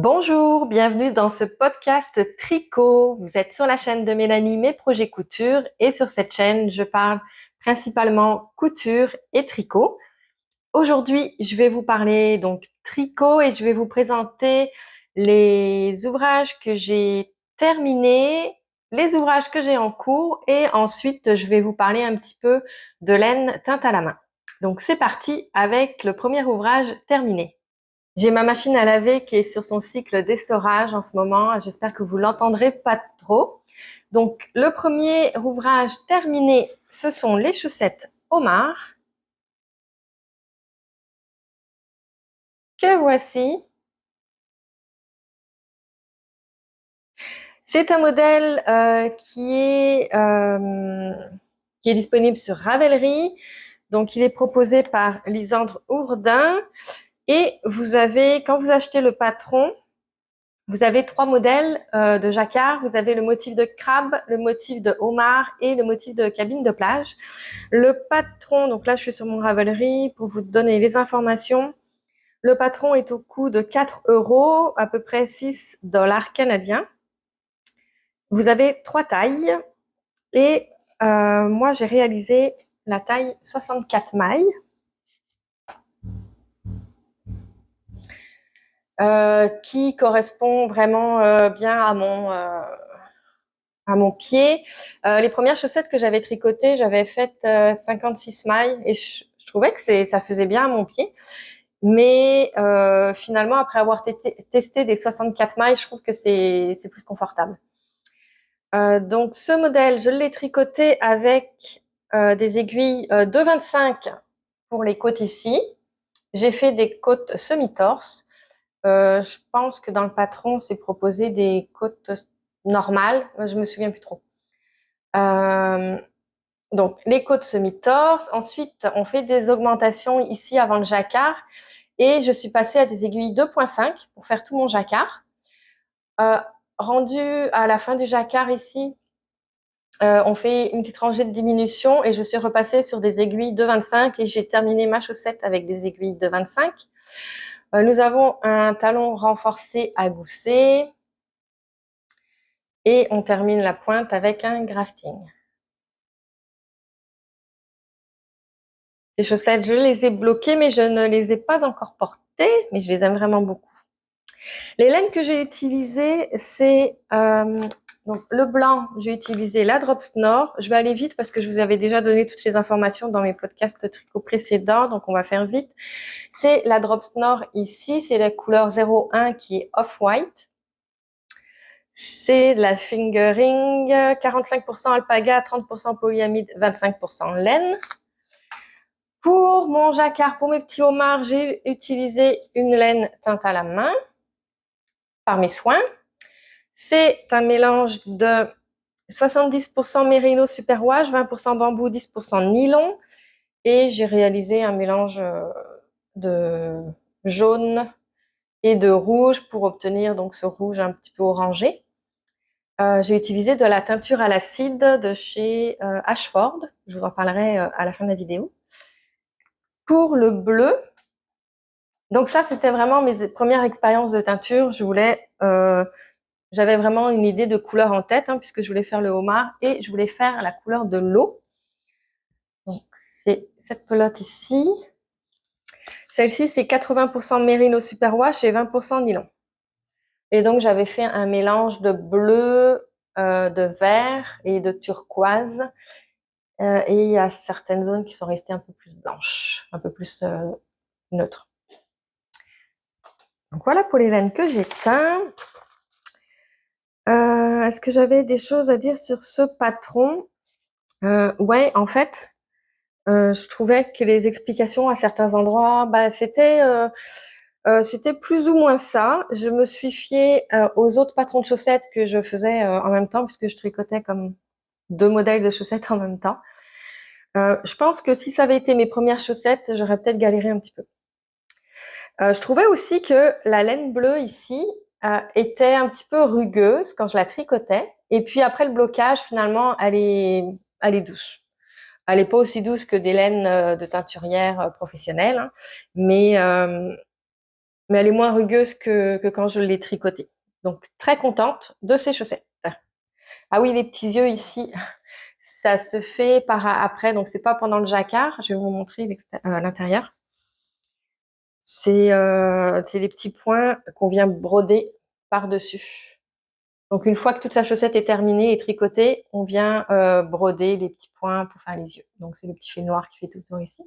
Bonjour, bienvenue dans ce podcast tricot. Vous êtes sur la chaîne de Mélanie, mes projets couture, et sur cette chaîne, je parle principalement couture et tricot. Aujourd'hui, je vais vous parler donc tricot et je vais vous présenter les ouvrages que j'ai terminés, les ouvrages que j'ai en cours et ensuite, je vais vous parler un petit peu de laine teinte à la main. Donc, c'est parti avec le premier ouvrage terminé. J'ai ma machine à laver qui est sur son cycle d'essorage en ce moment. J'espère que vous l'entendrez pas trop. Donc, le premier ouvrage terminé, ce sont les chaussettes Omar que voici. C'est un modèle qui est disponible sur Ravelry. Donc, il est proposé par Lisandre Ourdin. Et vous avez, quand vous achetez le patron, vous avez trois modèles de jacquard. Vous avez le motif de crabe, le motif de homard et le motif de cabine de plage. Le patron, donc là je suis sur mon Ravelry pour vous donner les informations. Le patron est au coût de 4 €, à peu près 6 $ canadiens. Vous avez trois tailles et moi j'ai réalisé la taille 64 mailles. Qui correspond vraiment bien à mon pied. Les premières chaussettes que j'avais tricotées, j'avais fait 56 mailles et je trouvais que ça faisait bien à mon pied. Mais finalement, après avoir testé des 64 mailles, je trouve que c'est plus confortable. Donc ce modèle, je l'ai tricoté avec des aiguilles 2,25 pour les côtes ici. J'ai fait des côtes semi-torse. Je pense que dans le patron, c'est proposé des côtes normales. Je me souviens plus trop. Donc, les côtes semi-torse. Ensuite, on fait des augmentations ici avant le jacquard. Et je suis passée à des aiguilles 2,5 pour faire tout mon jacquard. Rendu à la fin du jacquard ici, on fait une petite rangée de diminution et je suis repassée sur des aiguilles 2,25 et j'ai terminé ma chaussette avec des aiguilles 2,25. Nous avons un talon renforcé à gousset et on termine la pointe avec un grafting. Ces chaussettes, je les ai bloquées, mais je ne les ai pas encore portées, mais je les aime vraiment beaucoup. Les laines que j'ai utilisées, c'est donc le blanc, j'ai utilisé la Drops Nord. Je vais aller vite parce que je vous avais déjà donné toutes les informations dans mes podcasts tricot précédents, donc on va faire vite. C'est la Drops Nord ici, c'est la couleur 01 qui est off-white. C'est de la fingering, 45% alpaga, 30% polyamide, 25% laine. Pour mon jacquard, pour mes petits homards, j'ai utilisé une laine teinte à la main par mes soins. C'est un mélange de 70% mérino superwash, 20% bambou, 10% nylon. Et j'ai réalisé un mélange de jaune et de rouge pour obtenir donc ce rouge un petit peu orangé. J'ai utilisé de la teinture à l'acide de chez Ashford. Je vous en parlerai à la fin de la vidéo. Pour le bleu, donc ça c'était vraiment mes premières expériences de teinture. J'avais vraiment une idée de couleur en tête puisque je voulais faire le homard et je voulais faire la couleur de l'eau. Donc c'est cette pelote ici. Celle-ci c'est 80% mérino superwash et 20% nylon. Et donc j'avais fait un mélange de bleu, de vert et de turquoise. Et il y a certaines zones qui sont restées un peu plus blanches, un peu plus neutres. Donc voilà pour les laines que j'ai teintes. Est-ce que j'avais des choses à dire sur ce patron? Ouais, en fait, je trouvais que les explications à certains endroits, c'était plus ou moins ça. Je me suis fiée aux autres patrons de chaussettes que je faisais en même temps, puisque je tricotais comme deux modèles de chaussettes en même temps. Je pense que si ça avait été mes premières chaussettes, j'aurais peut-être galéré un petit peu. Je trouvais aussi que la laine bleue ici était un petit peu rugueuse quand je la tricotais. Et puis après le blocage, finalement, elle est douce. Elle n'est pas aussi douce que des laines de teinturière professionnelles, mais mais elle est moins rugueuse que quand je l'ai tricotée. Donc, très contente de ces chaussettes. Ah oui, les petits yeux ici, ça se fait par après, donc c'est pas pendant le jacquard. Je vais vous montrer l'intérieur. C'est les petits points qu'on vient broder par-dessus. Donc, une fois que toute la chaussette est terminée et tricotée, on vient broder les petits points pour faire les yeux. Donc, c'est le petit fil noir qui fait tout le tour ici.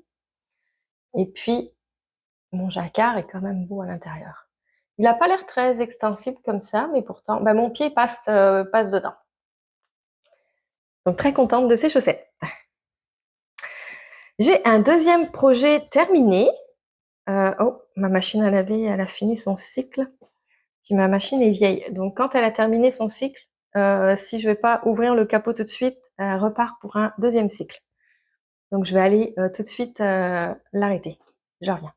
Et puis, mon jacquard est quand même beau à l'intérieur. Il n'a pas l'air très extensible comme ça, mais pourtant, mon pied passe dedans. Donc, très contente de ces chaussettes. J'ai un deuxième projet terminé. Oh, ma machine à laver, elle a fini son cycle. Puis ma machine est vieille. Donc, quand elle a terminé son cycle, si je vais pas ouvrir le capot tout de suite, elle repart pour un deuxième cycle. Donc, je vais aller tout de suite l'arrêter. Je reviens.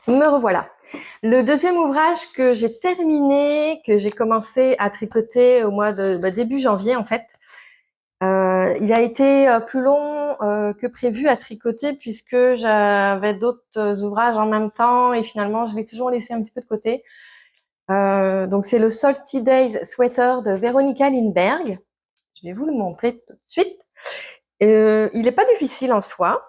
Me revoilà. Le deuxième ouvrage que j'ai terminé, que j'ai commencé à tricoter au mois de début janvier en fait, il a été plus long que prévu à tricoter puisque j'avais d'autres ouvrages en même temps et finalement je l'ai toujours laissé un petit peu de côté. Donc c'est le Salty Days Sweater de Veronica Lindberg. Je vais vous le montrer tout de suite. Il n'est pas difficile en soi.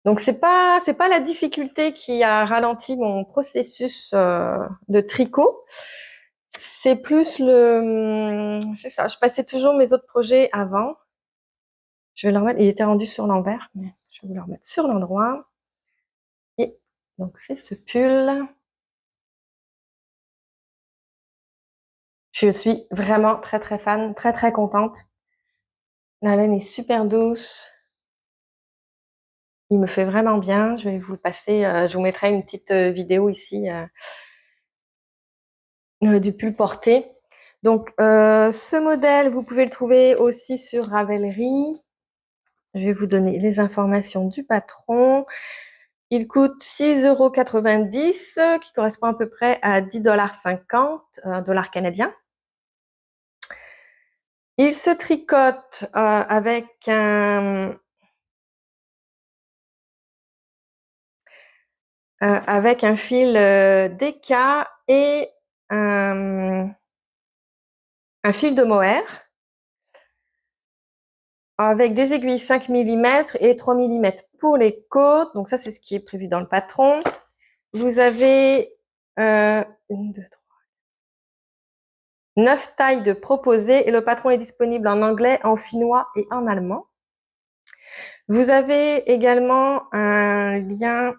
Donc c'est pas la difficulté qui a ralenti mon processus de tricot. C'est plus c'est ça. Je passais toujours mes autres projets avant. Je vais le remettre. Il était rendu sur l'envers, mais je vais vous le remettre sur l'endroit. Et donc c'est ce pull. Je suis vraiment très très fan, très très contente. La laine est super douce. Il me fait vraiment bien. Je vais vous le passer. Je vous mettrai une petite vidéo ici du pull porté. Donc, ce modèle, vous pouvez le trouver aussi sur Ravelry. Je vais vous donner les informations du patron. Il coûte 6,90 €, qui correspond à peu près à 10,50 $, dollars canadiens. Il se tricote avec un fil DK et un fil de mohair avec des aiguilles 5 mm et 3 mm pour les côtes. Donc ça, c'est ce qui est prévu dans le patron. Vous avez 1, 2, 3, 9 tailles de proposées et le patron est disponible en anglais, en finnois et en allemand. Vous avez également un lien.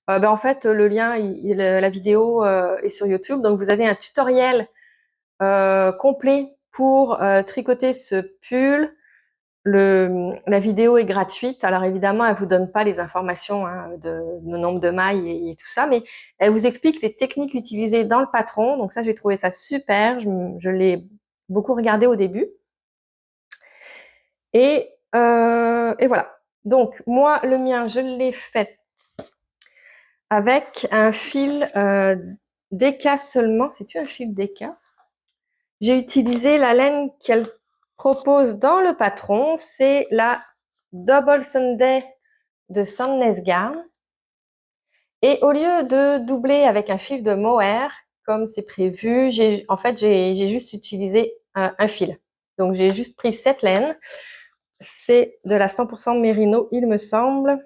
En fait, le lien, la vidéo est sur YouTube. Donc, vous avez un tutoriel complet pour tricoter ce pull. La vidéo est gratuite. Alors, évidemment, elle vous donne pas les informations de nombre de mailles et tout ça, mais elle vous explique les techniques utilisées dans le patron. Donc, ça, j'ai trouvé ça super. Je l'ai beaucoup regardé au début. Et voilà. Donc, moi, le mien, je l'ai fait avec un fil DK seulement. C'est-tu un fil DK? J'ai utilisé la laine qu'elle propose dans le patron. C'est la Double Sunday de Sandnes Garn. Et au lieu de doubler avec un fil de mohair, comme c'est prévu, j'ai juste utilisé un fil. Donc, j'ai juste pris cette laine. C'est de la 100% Mérino, il me semble.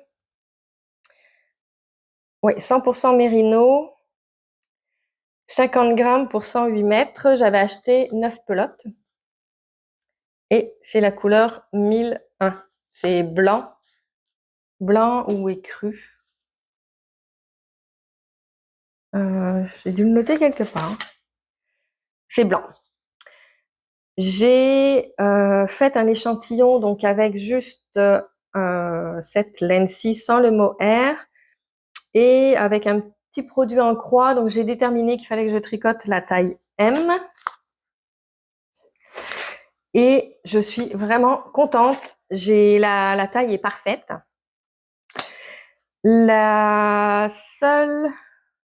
Oui, 100% Mérino. 50 grammes pour 108 mètres. J'avais acheté 9 pelotes. Et c'est la couleur 1001. C'est blanc. Blanc ou écru. J'ai dû le noter quelque part. C'est blanc. J'ai fait un échantillon donc avec juste cette laine-ci sans le mohair et avec un petit produit en croix. Donc j'ai déterminé qu'il fallait que je tricote la taille M. Et je suis vraiment contente. La taille est parfaite. La seule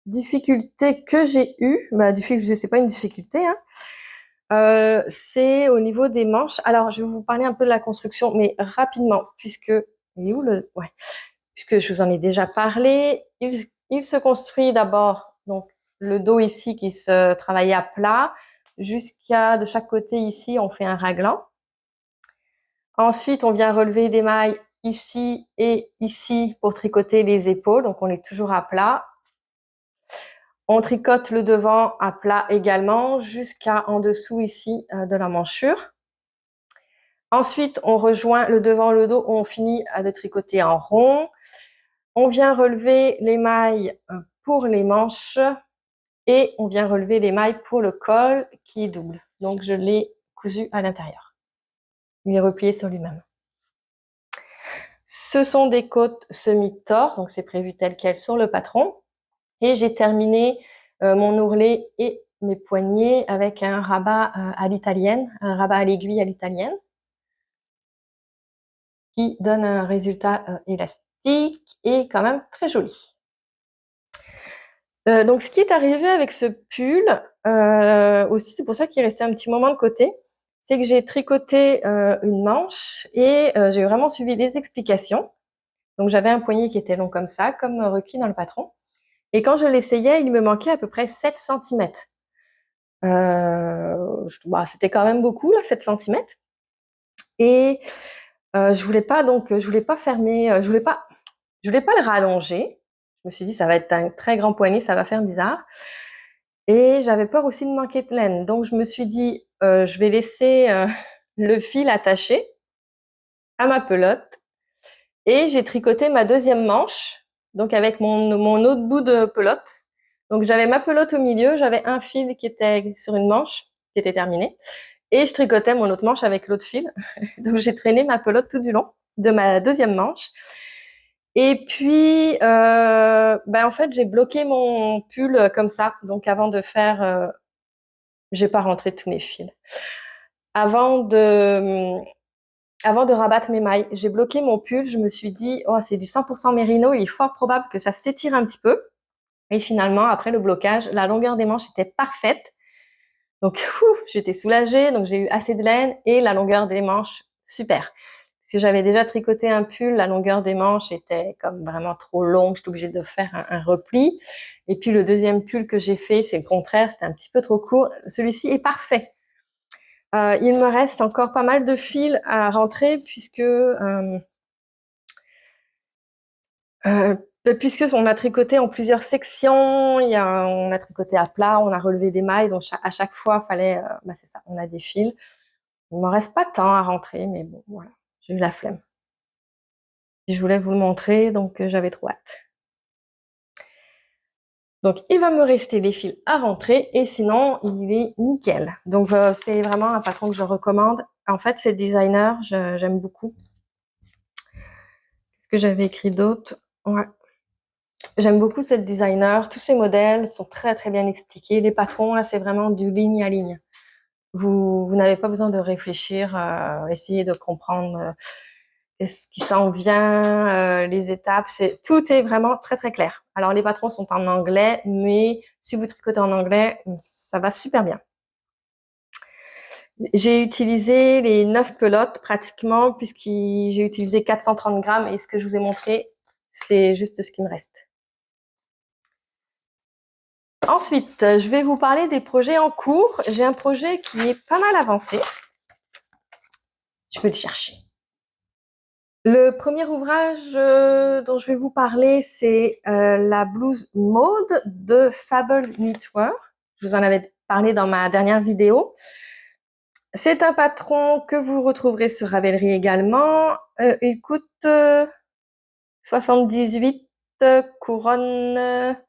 difficulté que j'ai eue, c'est pas une difficulté, c'est au niveau des manches. Alors, je vais vous parler un peu de la construction, mais rapidement, puisque je vous en ai déjà parlé. Il il se construit d'abord, donc le dos ici qui se travaillait à plat, jusqu'à de chaque côté ici, on fait un raglan. Ensuite, on vient relever des mailles ici et ici pour tricoter les épaules, donc on est toujours à plat. On tricote le devant à plat également, jusqu'à en dessous ici de la manchure. Ensuite, on rejoint le devant, le dos, on finit de tricoter en rond. On vient relever les mailles pour les manches et on vient relever les mailles pour le col qui est double. Donc, je l'ai cousu à l'intérieur. Il est replié sur lui-même. Ce sont des côtes semi-torses, donc c'est prévu tel quel sur le patron. Et j'ai terminé mon ourlet et mes poignets avec un rabat à l'italienne, un rabat à l'aiguille à l'italienne, qui donne un résultat élastique et quand même très joli. Donc, ce qui est arrivé avec ce pull, aussi, c'est pour ça qu'il restait un petit moment de côté, c'est que j'ai tricoté une manche et j'ai vraiment suivi des explications. Donc, j'avais un poignet qui était long comme ça, comme requis dans le patron. Et quand je l'essayais, il me manquait à peu près 7 cm. C'était quand même beaucoup, là, 7 cm. Et je voulais pas fermer, je voulais pas le rallonger. Je me suis dit, ça va être un très grand poignet, ça va faire bizarre. Et j'avais peur aussi de manquer de laine. Donc, je me suis dit, je vais laisser le fil attaché à ma pelote. Et j'ai tricoté ma deuxième manche, donc avec mon autre bout de pelote. Donc, j'avais ma pelote au milieu, j'avais un fil qui était sur une manche, qui était terminée. Et je tricotais mon autre manche avec l'autre fil. Donc, j'ai traîné ma pelote tout du long de ma deuxième manche. Et puis, en fait, j'ai bloqué mon pull comme ça. Donc, avant de faire, j'ai pas rentré tous mes fils. Avant de rabattre mes mailles, j'ai bloqué mon pull. Je me suis dit, oh, c'est du 100% mérino. Il est fort probable que ça s'étire un petit peu. Et finalement, après le blocage, la longueur des manches était parfaite. Donc, j'étais soulagée. Donc, j'ai eu assez de laine et la longueur des manches, super. Parce que j'avais déjà tricoté un pull, la longueur des manches était comme vraiment trop longue. J'étais obligée de faire un repli. Et puis, le deuxième pull que j'ai fait, c'est le contraire. C'était un petit peu trop court. Celui-ci est parfait. Il me reste encore pas mal de fils à rentrer puisque on a tricoté en plusieurs sections, on a tricoté à plat, on a relevé des mailles, donc à chaque fois, fallait, c'est ça, on a des fils. Il m'en reste pas tant à rentrer, mais bon, voilà, j'ai eu la flemme. Je voulais vous le montrer, donc j'avais trop hâte. Donc, il va me rester les fils à rentrer et sinon, il est nickel. Donc, c'est vraiment un patron que je recommande. En fait, c'est designer, j'aime beaucoup. Qu'est-ce que j'avais écrit d'autre? Ouais. J'aime beaucoup cette designer. Tous ces modèles sont très, très bien expliqués. Les patrons, là, c'est vraiment du ligne à ligne. Vous n'avez pas besoin de réfléchir, essayer de comprendre ce qui s'en vient, les étapes. Tout est vraiment très, très clair. Alors, les patrons sont en anglais, mais si vous tricotez en anglais, ça va super bien. J'ai utilisé les 9 pelotes pratiquement, j'ai utilisé 430 grammes et ce que je vous ai montré, c'est juste ce qui me reste. Ensuite, je vais vous parler des projets en cours. J'ai un projet qui est pas mal avancé. Je peux le chercher. Le premier ouvrage dont je vais vous parler, c'est la blouse maude de Fable Knitwear. Je vous en avais parlé dans ma dernière vidéo. C'est un patron que vous retrouverez sur Ravelry également. Il coûte 78 couronnes,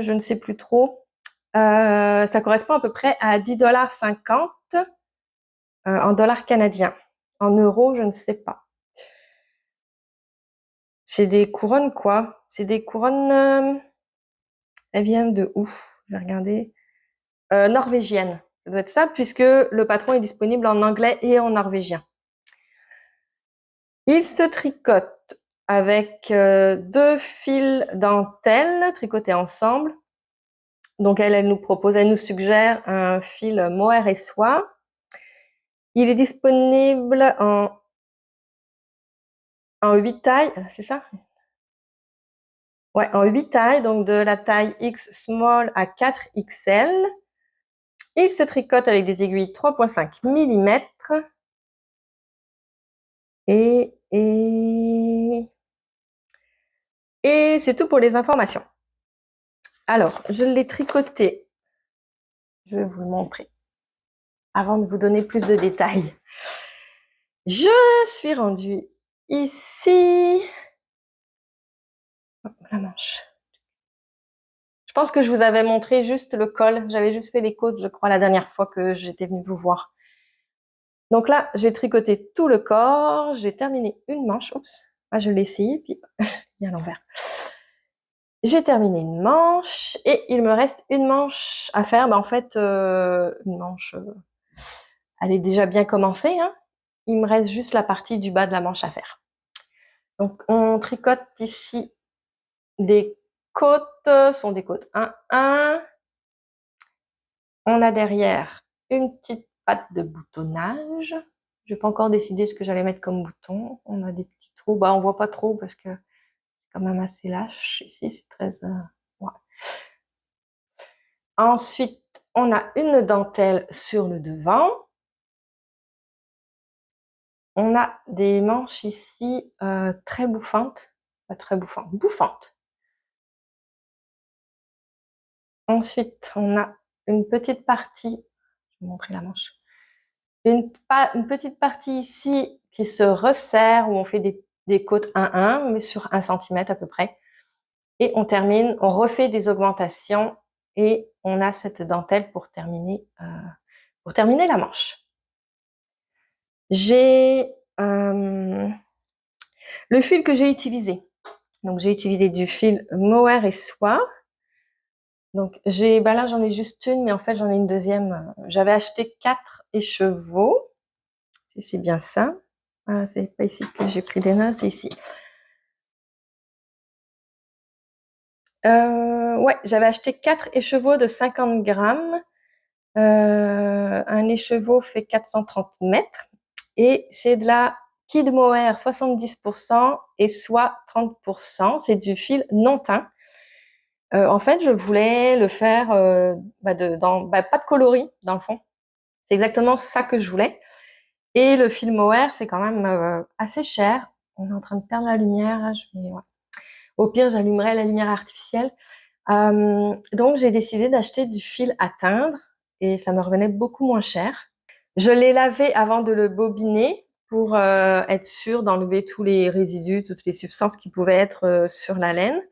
je ne sais plus trop. Ça correspond à peu près à 10,50 $ en dollars canadiens. En euros, je ne sais pas. C'est des couronnes quoi? C'est des couronnes... elles viennent de où? Je vais regarder. Norvégiennes. Ça doit être ça puisque le patron est disponible en anglais et en norvégien. Il se tricote avec 2 fils dentelle tricotés ensemble. Donc elle nous suggère un fil mohair et soie. Il est disponible en 8 tailles, c'est ça? Ouais, en 8 tailles, donc de la taille X small à 4XL. Il se tricote avec des aiguilles 3,5 mm. Et c'est tout pour les informations. Alors, je l'ai tricoté. Je vais vous le montrer avant de vous donner plus de détails. Je suis rendue ici. Hop, la manche. Je pense que je vous avais montré juste le col. J'avais juste fait les côtes, je crois, la dernière fois que j'étais venue vous voir. Donc là, j'ai tricoté tout le corps. J'ai terminé une manche. Oups, ah, je l'ai essayé, puis il y a l'envers. J'ai terminé une manche et il me reste une manche à faire. En fait, une manche, elle est déjà bien commencée, hein. Il me reste juste la partie du bas de la manche à faire. Donc, on tricote ici des côtes, sont des côtes 1-1. On a derrière une petite patte de boutonnage. Je n'ai pas encore décidé ce que j'allais mettre comme bouton. On a des petits trous. On voit pas trop parce que c'est quand même assez lâche. Ici, c'est très... ouais. Ensuite, on a une dentelle sur le devant. On a des manches ici très bouffantes. Pas très bouffantes, bouffantes. Ensuite, on a une petite partie, je vais vous montrer la manche, une petite partie ici qui se resserre, où on fait des côtes 1-1, mais sur 1 cm à peu près. Et on termine, on refait des augmentations et on a cette dentelle pour terminer la manche. J'ai le fil que j'ai utilisé. Donc, j'ai utilisé du fil mohair et soie. Donc, là, j'en ai juste une, mais en fait, j'en ai une deuxième. J'avais acheté 4 écheveaux. C'est bien ça. Ah, c'est pas ici que j'ai pris des notes, c'est ici. Ouais, j'avais acheté 4 écheveaux de 50 grammes. Un écheveau fait 430 mètres. Et c'est de la Kid Mohair 70% et soie 30%. C'est du fil non teint. En fait, je voulais le faire pas de coloris dans le fond. C'est exactement ça que je voulais. Et le fil mohair, c'est quand même assez cher. On est en train de perdre la lumière. Ouais. Au pire, j'allumerai la lumière artificielle. Donc, j'ai décidé d'acheter du fil à teindre et ça me revenait beaucoup moins cher. Je l'ai lavé avant de le bobiner pour être sûre d'enlever tous les résidus, toutes les substances qui pouvaient être sur la laine.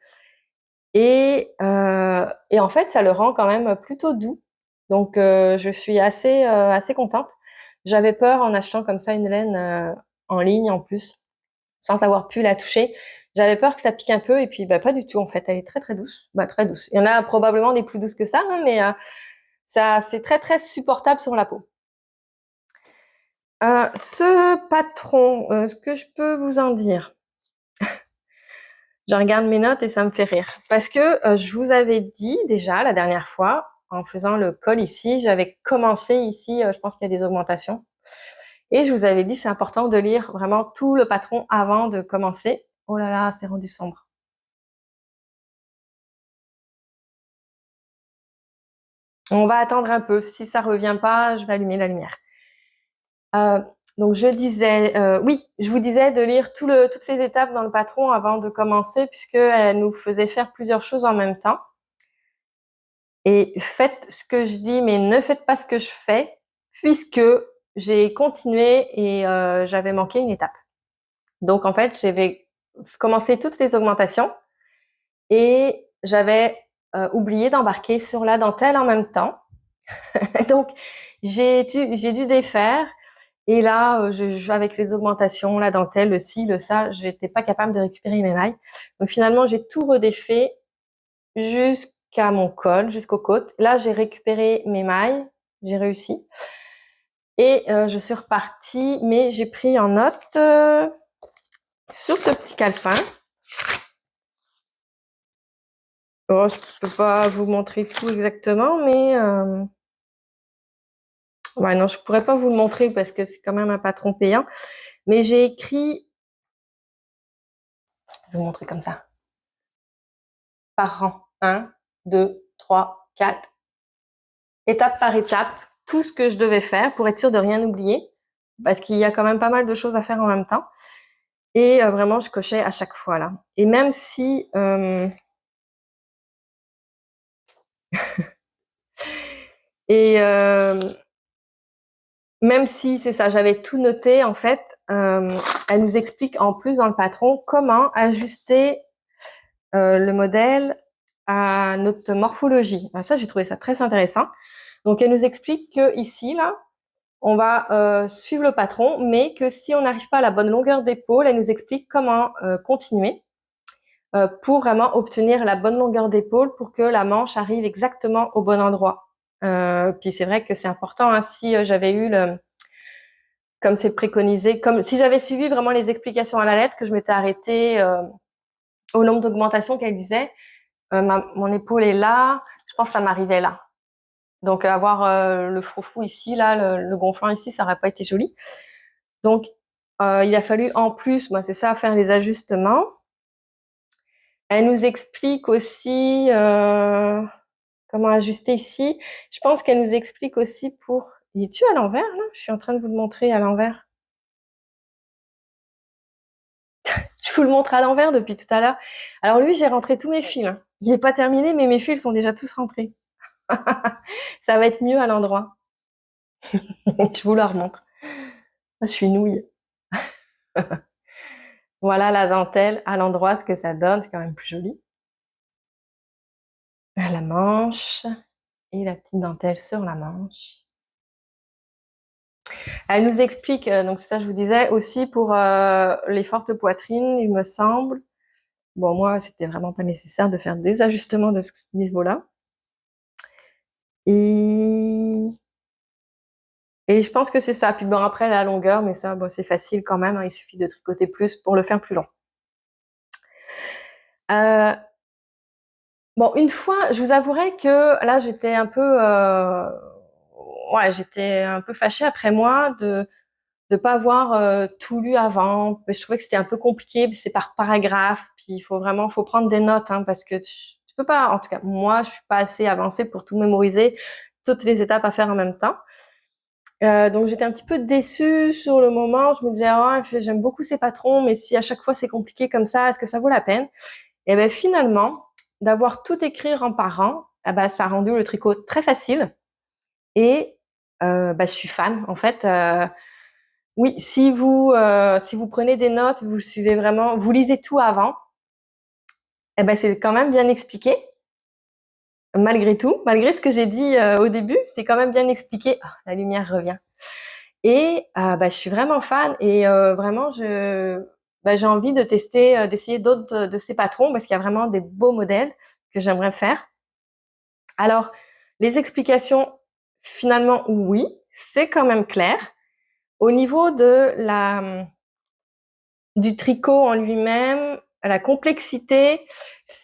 Et en fait, ça le rend quand même plutôt doux. Donc, je suis assez contente. J'avais peur en achetant comme ça une laine en ligne en plus, sans avoir pu la toucher. J'avais peur que ça pique un peu et puis pas du tout en fait. Elle est très très douce, très douce. Il y en a probablement des plus douces que ça, hein, mais ça c'est très très supportable sur la peau. Ce patron, ce que je peux vous en dire? Je regarde mes notes et ça me fait rire. Parce que je vous avais dit déjà la dernière fois, en faisant le col ici, j'avais commencé ici, je pense qu'il y a des augmentations. Et je vous avais dit, c'est important de lire vraiment tout le patron avant de commencer. Oh là là, c'est rendu sombre. On va attendre un peu. Si ça revient pas, je vais allumer la lumière. Donc je disais, oui, je vous disais de lire toutes les étapes dans le patron avant de commencer, puisqu'elle nous faisait faire plusieurs choses en même temps. Et faites ce que je dis, mais ne faites pas ce que je fais, puisque j'ai continué et j'avais manqué une étape. Donc en fait, j'avais commencé toutes les augmentations et j'avais oublié d'embarquer sur la dentelle en même temps. Donc j'ai dû défaire. Et là, avec les augmentations, la dentelle, le ci, le ça, j'étais pas capable de récupérer mes mailles. Donc finalement, j'ai tout redéfait jusqu'à mon col, jusqu'aux côtes. Là, j'ai récupéré mes mailles, j'ai réussi. Et je suis repartie, mais j'ai pris en note sur ce petit calepin. Oh, je peux pas vous montrer tout exactement, mais ouais, non, je pourrais pas vous le montrer parce que c'est quand même un patron payant. Mais j'ai écrit, je vais vous montrer comme ça. par rang. 1, 2, 3, 4. Étape par étape, tout ce que je devais faire pour être sûre de rien oublier, parce qu'il y a quand même pas mal de choses à faire en même temps. Et vraiment, je cochais à chaque fois là. Et même si même si c'est ça, j'avais tout noté en fait, elle nous explique en plus dans le patron comment ajuster le modèle à notre morphologie. Ça, j'ai trouvé ça très intéressant. Donc, elle nous explique que ici là, on va suivre le patron, mais que si on n'arrive pas à la bonne longueur d'épaule, elle nous explique comment continuer pour vraiment obtenir la bonne longueur d'épaule pour que la manche arrive exactement au bon endroit. Puis c'est vrai que c'est important, hein, si j'avais eu comme c'est préconisé, comme si j'avais suivi vraiment les explications à la lettre, que je m'étais arrêtée au nombre d'augmentations qu'elle disait, mon épaule est là, je pense que ça m'arrivait là. Donc avoir le froufrou ici, là, le gonflant ici, ça aurait pas été joli. Donc il a fallu en plus, moi c'est ça, faire les ajustements. Elle nous explique aussi comment ajuster ici. Je pense qu'elle nous explique aussi pour... Es-tu à l'envers là? Je suis en train de vous le montrer à l'envers. Je vous le montre à l'envers depuis tout à l'heure. Alors lui, j'ai rentré tous mes fils. Il n'est pas terminé, mais mes fils sont déjà tous rentrés. Ça va être mieux à l'endroit. Je vous le remontre. Je suis nouille. Voilà la dentelle à l'endroit, ce que ça donne. C'est quand même plus joli. La manche et la petite dentelle sur la manche. Elle nous explique, donc ça je vous disais, aussi pour les fortes poitrines, il me semble. Bon, moi, c'était vraiment pas nécessaire de faire des ajustements de ce niveau-là. Et je pense que c'est ça. Puis bon, après, la longueur, mais ça, bon, c'est facile quand même, hein, il suffit de tricoter plus pour le faire plus long. Bon, une fois, je vous avouerai que là, j'étais un peu, j'étais un peu fâchée après moi de pas avoir tout lu avant. Je trouvais que c'était un peu compliqué, c'est par paragraphe, puis il faut prendre des notes, hein, parce que tu peux pas, en tout cas, moi, je suis pas assez avancée pour tout mémoriser, toutes les étapes à faire en même temps. Donc j'étais un petit peu déçue sur le moment. Je me disais, j'aime beaucoup ces patrons, mais si à chaque fois c'est compliqué comme ça, est-ce que ça vaut la peine? Et ben finalement, d'avoir tout écrit rang par rang, ça a rendu le tricot très facile. Et je suis fan. En fait, oui, si vous prenez des notes, vous suivez vraiment, vous lisez tout avant, c'est quand même bien expliqué. Malgré tout, malgré ce que j'ai dit au début, c'est quand même bien expliqué. Oh, la lumière revient. Et je suis vraiment fan et vraiment j'ai envie de tester, d'essayer d'autres de ces patrons parce qu'il y a vraiment des beaux modèles que j'aimerais faire. Alors, les explications, finalement, oui, c'est quand même clair. Au niveau de du tricot en lui-même, la complexité,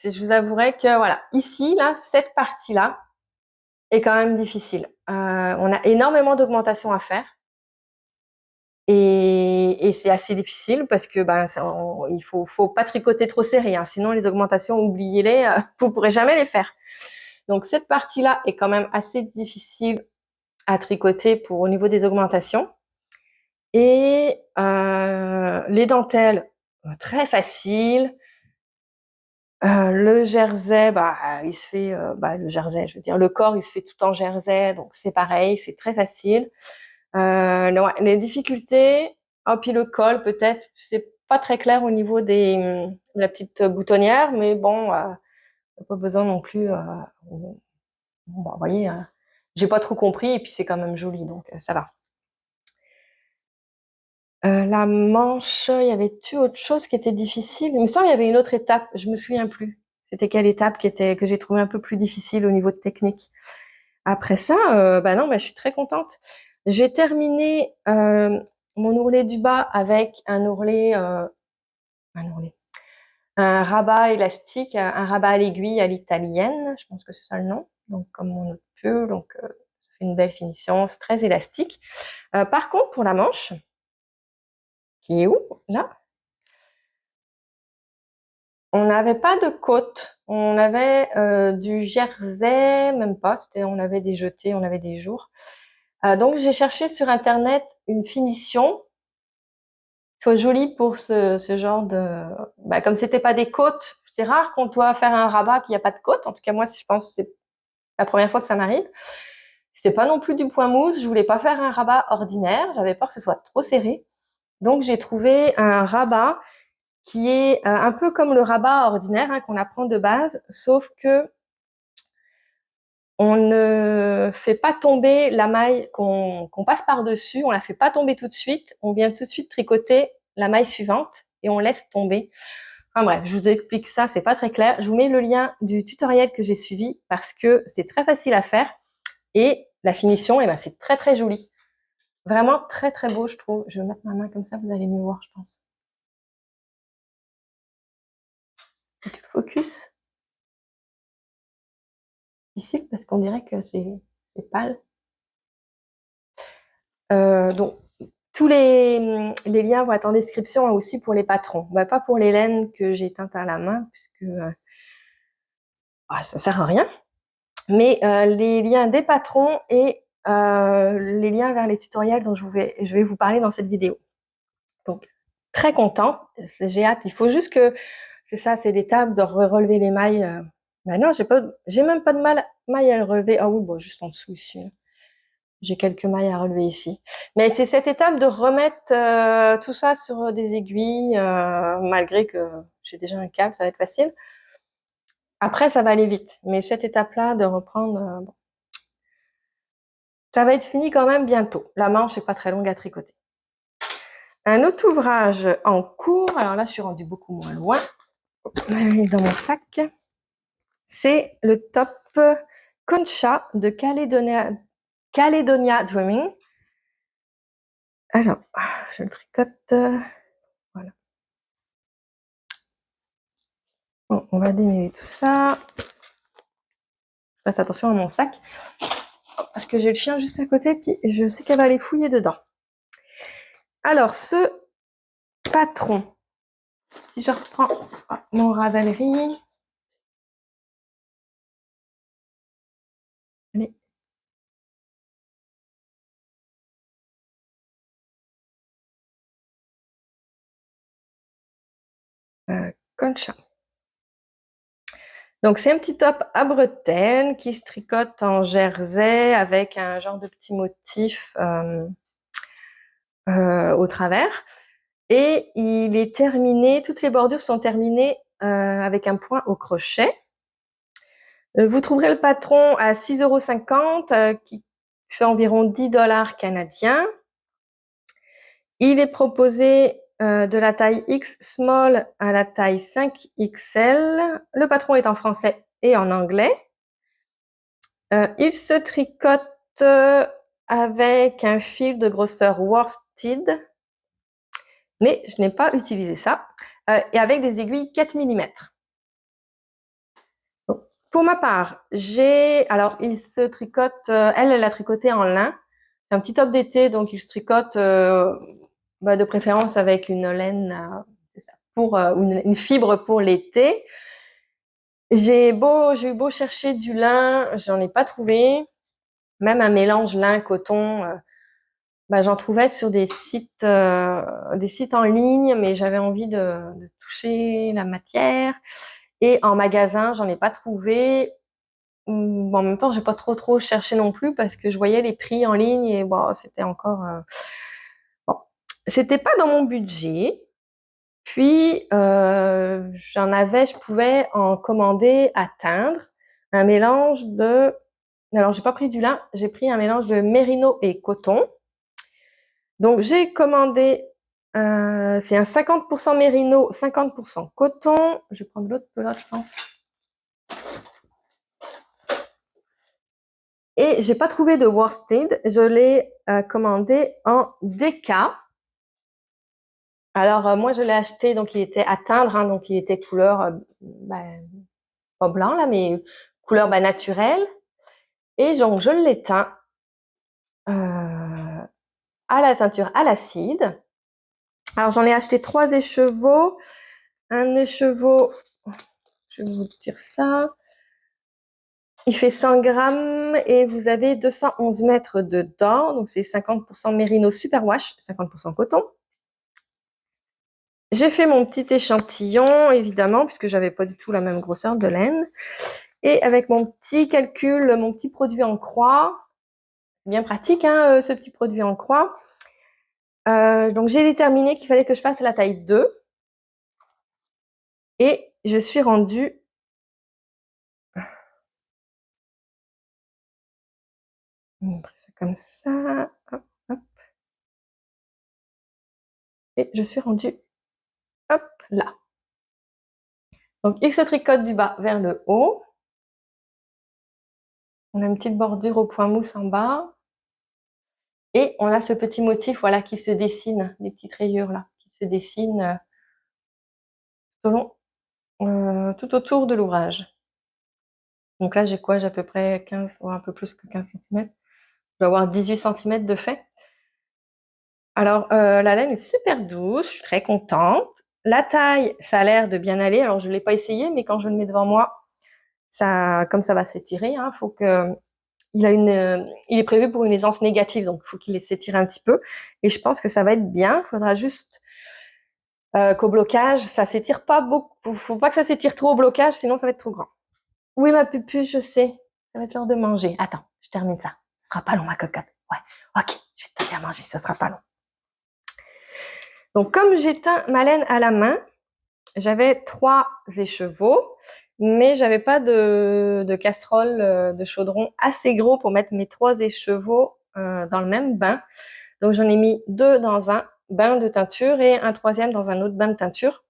je vous avouerai que voilà, ici, là, cette partie-là est quand même difficile. On a énormément d'augmentations à faire. Et c'est assez difficile parce que il faut pas tricoter trop serré, hein, sinon les augmentations, oubliez-les, vous pourrez jamais les faire. Donc cette partie-là est quand même assez difficile à tricoter pour au niveau des augmentations. Et les dentelles, très facile. Le jersey, il se fait, le jersey, je veux dire, le corps, il se fait tout en jersey, donc c'est pareil, c'est très facile. Les difficultés, puis le col peut-être, c'est pas très clair au niveau de la petite boutonnière, mais bon, pas besoin non plus. Vous voyez, j'ai pas trop compris et puis c'est quand même joli, donc ça va. La manche, il y avait-tu autre chose qui était difficile? Il me semble qu'il y avait une autre étape, je me souviens plus. C'était quelle étape que j'ai trouvé un peu plus difficile au niveau de technique. Après ça, non, je suis très contente. J'ai terminé mon ourlet du bas avec un un rabat élastique, un rabat à l'aiguille à l'italienne. Je pense que c'est ça le nom. Donc comme on peut, donc ça fait une belle finition, c'est très élastique. Par contre, pour la manche, qui est où? Là. On n'avait pas de côte, on avait du jersey, même pas, on avait des jetés, on avait des jours. Donc j'ai cherché sur internet une finition qui soit jolie pour ce genre de... comme c'était pas des côtes, c'est rare qu'on doit faire un rabat qu'il n'y a pas de côte. En tout cas moi je pense que c'est la première fois que ça m'arrive. C'était pas non plus du point mousse, je voulais pas faire un rabat ordinaire, j'avais peur que ce soit trop serré. Donc j'ai trouvé un rabat qui est un peu comme le rabat ordinaire qu'on apprend de base, sauf que on ne fait pas tomber la maille qu'on passe par-dessus, on la fait pas tomber tout de suite, on vient tout de suite tricoter la maille suivante et on laisse tomber. Enfin bref, je vous explique ça, c'est pas très clair. Je vous mets le lien du tutoriel que j'ai suivi parce que c'est très facile à faire et la finition, c'est très très joli. Vraiment très très beau, je trouve. Je vais mettre ma main comme ça, vous allez mieux voir, je pense. Et tu focus ici parce qu'on dirait que c'est pâle. Donc, tous les liens vont être en description aussi pour les patrons. Pas pour les laines que j'ai teintes à la main, puisque ça sert à rien. Mais les liens des patrons et les liens vers les tutoriels dont je vais vous parler dans cette vidéo. Donc, très content. J'ai hâte. Il faut juste que... C'est ça, c'est l'étape de relever les mailles. Non, j'ai même pas de mailles à le relever. Ah oui, juste en dessous ici. J'ai quelques mailles à relever ici. Mais c'est cette étape de remettre tout ça sur des aiguilles, malgré que j'ai déjà un câble, ça va être facile. Après, ça va aller vite. Mais cette étape-là, de reprendre, ça va être fini quand même bientôt. La manche n'est pas très longue à tricoter. Un autre ouvrage en cours, alors là, je suis rendue beaucoup moins loin, dans mon sac, c'est le top Concha de Caledonia Dreaming. Alors, je le tricote... Voilà. Bon, on va démêler tout ça. Je fasse attention à mon sac. Parce que j'ai le chien juste à côté, puis je sais qu'elle va aller fouiller dedans. Alors, ce patron, si je reprends mon Ravelry. Allez. Concha. Donc, c'est un petit top à bretelles qui se tricote en jersey avec un genre de petit motif au travers. Et il est terminé, toutes les bordures sont terminées avec un point au crochet. Vous trouverez le patron à 6,50 € qui fait environ 10 $ canadiens. Il est proposé de la taille X small à la taille 5XL. Le patron est en français et en anglais. Il se tricote avec un fil de grosseur worsted, mais je n'ai pas utilisé ça, et avec des aiguilles 4 mm. Pour ma part, alors il se tricote, elle l'a tricoté en lin. C'est un petit top d'été, donc il se tricote de préférence avec une laine, c'est ça, pour une fibre pour l'été. J'ai eu beau chercher du lin, j'en ai pas trouvé. Même un mélange lin-coton, j'en trouvais sur des sites en ligne, mais j'avais envie de toucher la matière. Et en magasin, j'en ai pas trouvé. En même temps, j'ai pas trop cherché non plus parce que je voyais les prix en ligne et c'était encore... c'était pas dans mon budget. Puis, je pouvais en commander à teindre un mélange de... Alors, j'ai pas pris du lin, j'ai pris un mélange de mérino et coton. Donc, j'ai commandé, c'est un 50% mérino, 50% coton. Je vais prendre l'autre pelote, je pense. Et j'ai pas trouvé de worsted, je l'ai commandé en DK. Alors, moi, je l'ai acheté, donc il était à teindre, donc il était couleur, pas blanc là, mais couleur naturelle. Et donc, je l'ai teint à la teinture à l'acide. Alors, j'en ai acheté 3 écheveaux. un écheveau, je vais vous dire ça, il fait 100 grammes et vous avez 211 mètres dedans. Donc, c'est 50% Merino Superwash, 50% coton. J'ai fait mon petit échantillon, évidemment, puisque j'avais pas du tout la même grosseur de laine. Et avec mon petit calcul, mon petit produit en croix, c'est bien pratique, hein, ce petit produit en croix. Donc, j'ai déterminé qu'il fallait que je fasse la taille 2. Et je suis rendue je vais montrer ça comme ça. Hop, hop. Et je suis rendue hop là. Donc, il se tricote du bas vers le haut. On a une petite bordure au point mousse en bas. Et on a ce petit motif, voilà, qui se dessine, des petites rayures là, qui se dessinent tout autour de l'ouvrage. Donc là, j'ai quoi? J'ai à peu près 15, ou un peu plus que 15 cm. Je dois avoir 18 cm de fait. Alors, la laine est super douce, je suis très contente. La taille, ça a l'air de bien aller. Alors, je ne l'ai pas essayé, mais quand je le mets devant moi, ça, comme ça va s'étirer, hein, faut que, il est prévu pour une aisance négative, donc il faut qu'il s'étire un petit peu. Et je pense que ça va être bien. Il faudra juste qu'au blocage, ça s'étire pas beaucoup. Faut pas que ça s'étire trop au blocage, sinon ça va être trop grand. Oui, ma pupuche, je sais. Ça va être l'heure de manger. Attends, je termine ça. Ce sera pas long, ma cocotte. Ouais. Ok, je vais te faire manger, ça sera pas long. Donc, comme j'éteins ma laine à la main, j'avais 3 écheveaux, mais j'avais pas de casserole, de chaudron assez gros pour mettre mes 3 écheveaux dans le même bain. Donc, j'en ai mis 2 dans un bain de teinture et un 3e dans un autre bain de teinture.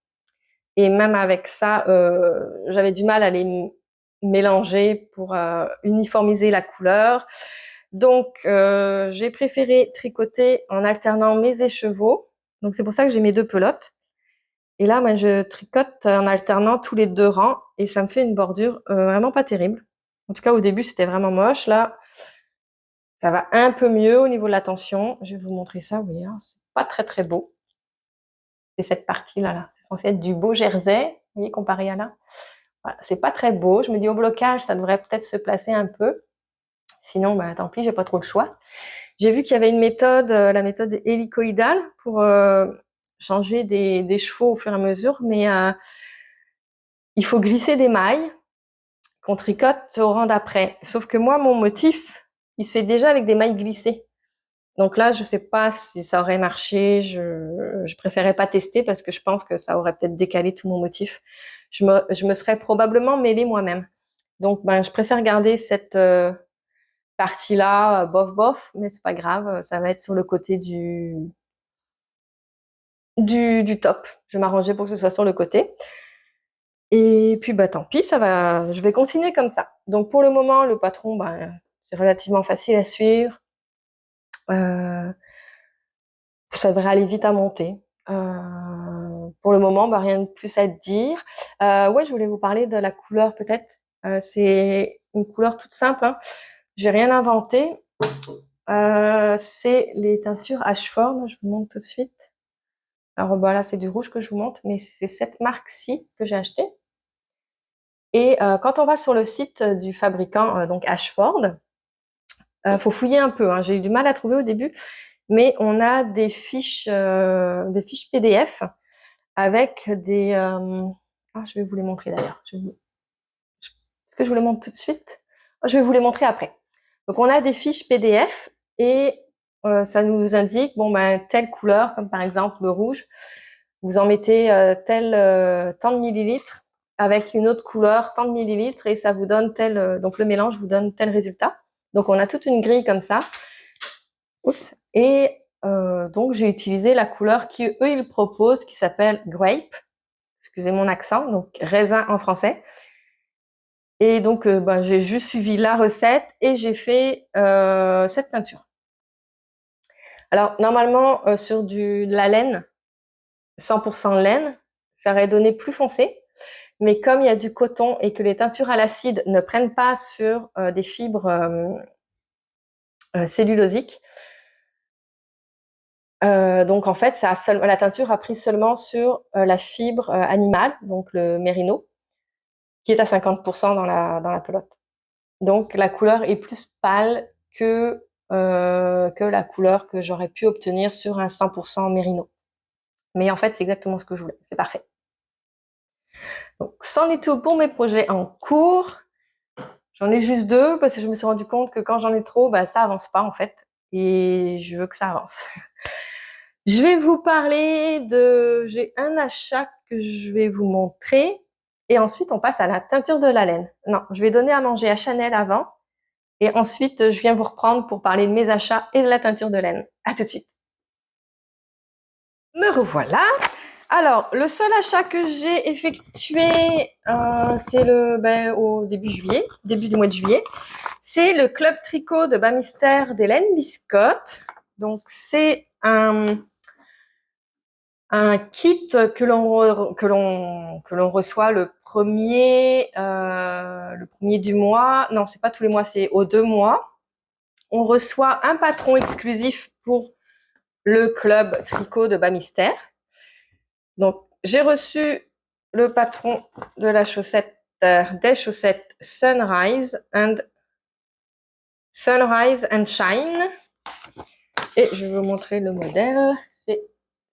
Et même avec ça, j'avais du mal à les mélanger pour uniformiser la couleur. Donc, j'ai préféré tricoter en alternant mes écheveaux. Donc, c'est pour ça que j'ai mes 2 pelotes. Et là, moi, je tricote en alternant tous les 2 rangs et ça me fait une bordure vraiment pas terrible. En tout cas, au début, c'était vraiment moche. Là, ça va un peu mieux au niveau de la tension. Je vais vous montrer ça. Vous voyez, hein, c'est pas très très beau. C'est cette partie-là. Là. C'est censé être du beau jersey, vous voyez, comparé à là. Voilà, c'est pas très beau. Je me dis au blocage, ça devrait peut-être se placer un peu. Sinon, bah, tant pis, j'ai pas trop le choix. J'ai vu qu'il y avait une méthode, la méthode hélicoïdale, pour changer des chevaux au fur et à mesure, mais il faut glisser des mailles qu'on tricote au rang d'après. Sauf que moi, mon motif, il se fait déjà avec des mailles glissées. Donc là, je sais pas si ça aurait marché. Je préférais pas tester parce que je pense que ça aurait peut-être décalé tout mon motif. Je me serais probablement mêlée moi-même. Donc, ben, je préfère garder cette partie-là, bof bof, mais c'est pas grave. Ça va être sur le côté du top. Je vais m'arranger pour que ce soit sur le côté. Et puis, bah, tant pis, ça va. Je vais continuer comme ça. Donc, pour le moment, le patron, bah, c'est relativement facile à suivre. Ça devrait aller vite à monter. Pour le moment, bah, rien de plus à dire. Ouais, je voulais vous parler de la couleur peut-être. C'est une couleur toute simple, hein. J'ai rien inventé. C'est les teintures Ashford. Je vous montre tout de suite. Alors voilà, c'est du rouge que je vous montre, mais c'est cette marque-ci que j'ai acheté. Et quand on va sur le site du fabricant, donc Ashford, faut fouiller un peu, hein. J'ai eu du mal à trouver au début, mais on a des fiches PDF avec des... je vais vous les montrer d'ailleurs. Est-ce que je vous les montre tout de suite? Je vais vous les montrer après. Donc, on a des fiches PDF et ça nous indique, bon, ben, telle couleur, comme par exemple le rouge, vous en mettez tant de millilitres avec une autre couleur, tant de millilitres, et ça vous donne donc le mélange vous donne tel résultat. Donc, on a toute une grille comme ça. Oups. Et donc, j'ai utilisé la couleur qu'eux, ils proposent, qui s'appelle Grape. Excusez mon accent, donc raisin en français. Et donc, ben, j'ai juste suivi la recette et j'ai fait cette teinture. Alors, normalement, sur de la laine, 100% laine, ça aurait donné plus foncé. Mais comme il y a du coton et que les teintures à l'acide ne prennent pas sur des fibres cellulosiques, Donc en fait, la teinture a pris seulement sur la fibre animale, donc le mérino, qui est à 50% dans la pelote. Donc la couleur est plus pâle que la couleur que j'aurais pu obtenir sur un 100% mérino. Mais en fait, c'est exactement ce que je voulais. C'est parfait. Donc, c'en est tout pour mes projets en cours. J'en ai juste 2 parce que je me suis rendu compte que quand j'en ai trop, bah, ça avance pas en fait. Et je veux que ça avance. Je vais vous parler j'ai un achat que je vais vous montrer. Et ensuite, on passe à la teinture de la laine. Non, je vais donner à manger à Chanel avant. Et ensuite, je viens vous reprendre pour parler de mes achats et de la teinture de laine. À tout de suite. Me revoilà. Alors, le seul achat que j'ai effectué, c'est au début juillet, début du mois de juillet. C'est le club tricot de Bamister d'Hélène Biscotte. Donc, c'est un kit que l'on reçoit le premier du mois. Non, c'est pas tous les mois, c'est aux 2 mois. On reçoit un patron exclusif pour le club tricot de Bamister. Donc, j'ai reçu le patron de la chaussette, des chaussettes Sunrise and Shine. Et je vais vous montrer le modèle. C'est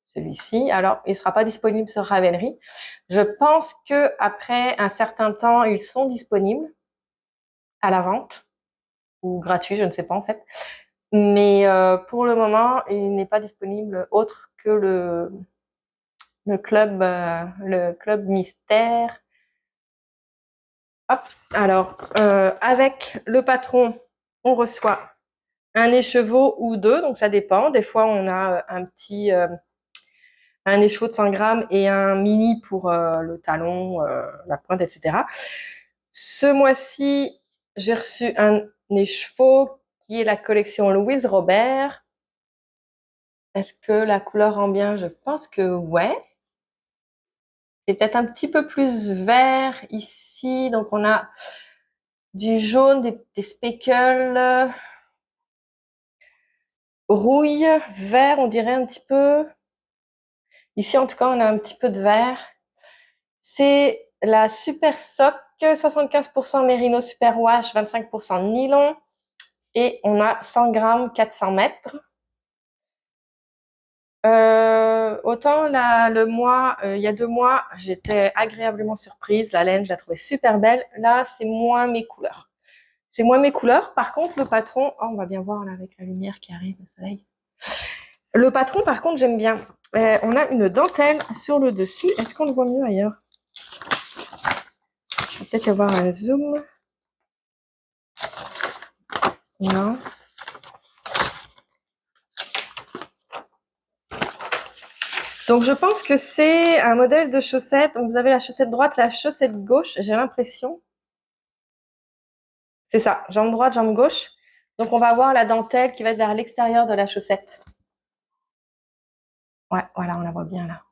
celui-ci. Alors, il ne sera pas disponible sur Ravelry. Je pense que après un certain temps, ils sont disponibles à la vente ou gratuits, je ne sais pas en fait. Mais pour le moment, il n'est pas disponible autre que le club mystère. Hop. Alors, avec le patron, on reçoit un écheveau ou 2, donc ça dépend. Des fois, on a un écheveau de 100 grammes et un mini pour le talon, la pointe, etc. Ce mois-ci, j'ai reçu un écheveau qui est la collection Louise Robert. Est-ce que la couleur rend bien? Je pense que ouais. C'est peut-être un petit peu plus vert ici. Donc, on a du jaune, des speckles, rouille, vert, on dirait un petit peu. Ici, en tout cas, on a un petit peu de vert. C'est la Super Sock, 75% Merino Super Wash, 25% nylon. Et on a 100 grammes, 400 mètres. Autant il y a 2 mois, j'étais agréablement surprise. La laine, je la trouvais super belle. Là, c'est moins mes couleurs. C'est moins mes couleurs. Par contre, le patron, on va bien voir là avec la lumière qui arrive, le soleil. Le patron, par contre, j'aime bien. On a une dentelle sur le dessus. Est-ce qu'on le voit mieux ailleurs? Il va peut-être y avoir un zoom. Non. Donc, je pense que c'est un modèle de chaussette. Donc, vous avez la chaussette droite, la chaussette gauche, j'ai l'impression. C'est ça, jambe droite, jambe gauche. Donc, on va avoir la dentelle qui va être vers l'extérieur de la chaussette. Ouais, voilà, on la voit bien là.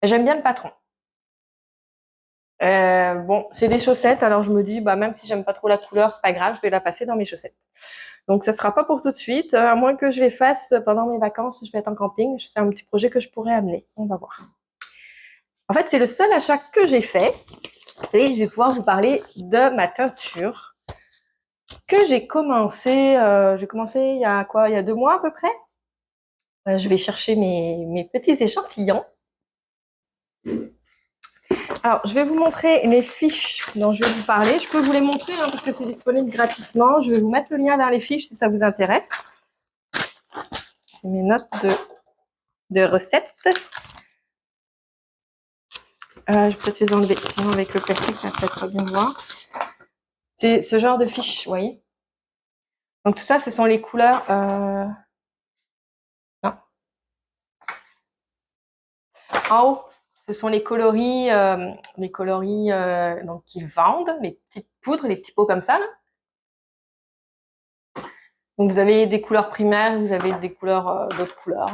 J'aime bien le patron. Bon, c'est des chaussettes, alors je me dis, bah, même si j'aime pas trop la couleur, c'est pas grave, je vais la passer dans mes chaussettes. Donc, ça sera pas pour tout de suite, à moins que je les fasse pendant mes vacances, je vais être en camping, c'est un petit projet que je pourrais amener, on va voir. En fait, c'est le seul achat que j'ai fait, et je vais pouvoir vous parler de ma teinture, que j'ai commencé il y a quoi, il y a 2 mois à peu près. Je vais chercher mes petits échantillons. Alors, je vais vous montrer mes fiches dont je vais vous parler. Je peux vous les montrer parce que c'est disponible gratuitement. Je vais vous mettre le lien vers les fiches si ça vous intéresse. C'est mes notes de recettes. Je vais peut-être les enlever, sinon avec le plastique, ça va peut-être pas bien voir. C'est ce genre de fiches, vous voyez. Donc tout ça, ce sont les couleurs. Non. En haut, ce sont les coloris donc qu'ils vendent, les petites poudres, les petits pots comme ça. Là. Donc vous avez des couleurs primaires, vous avez des couleurs d'autres couleurs.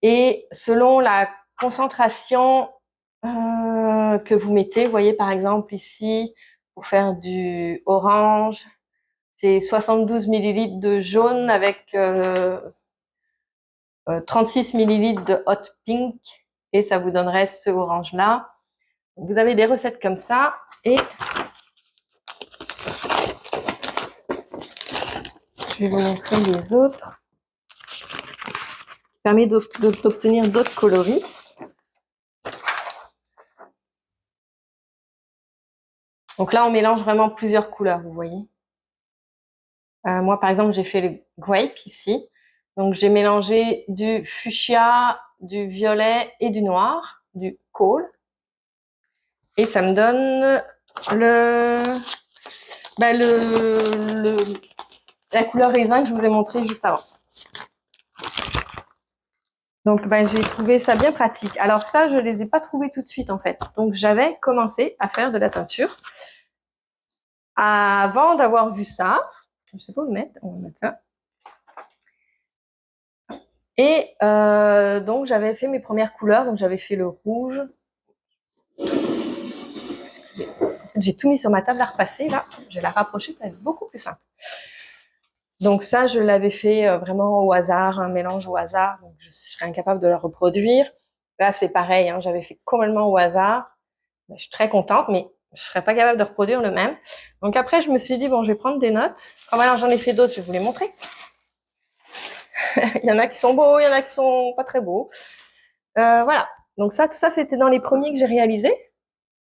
Et selon la concentration que vous mettez, vous voyez par exemple ici, pour faire du orange, c'est 72 millilitres de jaune avec 36 millilitres de hot pink et ça vous donnerait ce orange-là. Vous avez des recettes comme ça et je vais vous montrer les autres. Ça permet d'obtenir d'autres coloris. Donc là, on mélange vraiment plusieurs couleurs, vous voyez. Moi, par exemple, j'ai fait le grape ici. Donc, j'ai mélangé du fuchsia, du violet et du noir, du coal. Et ça me donne la couleur raisin que je vous ai montré juste avant. Donc, j'ai trouvé ça bien pratique. Alors ça, je les ai pas trouvés tout de suite, en fait. Donc, j'avais commencé à faire de la teinture avant d'avoir vu ça. Je sais pas où le mettre. On va mettre ça. Et donc, j'avais fait mes premières couleurs. Donc, j'avais fait le rouge. J'ai tout mis sur ma table à repasser, là. Je vais la rapprocher, ça va être beaucoup plus simple. Donc ça, je l'avais fait vraiment au hasard, un mélange au hasard. Donc je serais incapable de le reproduire. Là, c'est pareil, hein, j'avais fait complètement au hasard. Je suis très contente, mais je serais pas capable de reproduire le même. Donc après, je me suis dit, bon, je vais prendre des notes. Comme alors j'en ai fait d'autres, je vais vous les montrer. Il y en a qui sont beaux, il y en a qui sont pas très beaux. Voilà. Donc ça, tout ça, c'était dans les premiers que j'ai réalisés.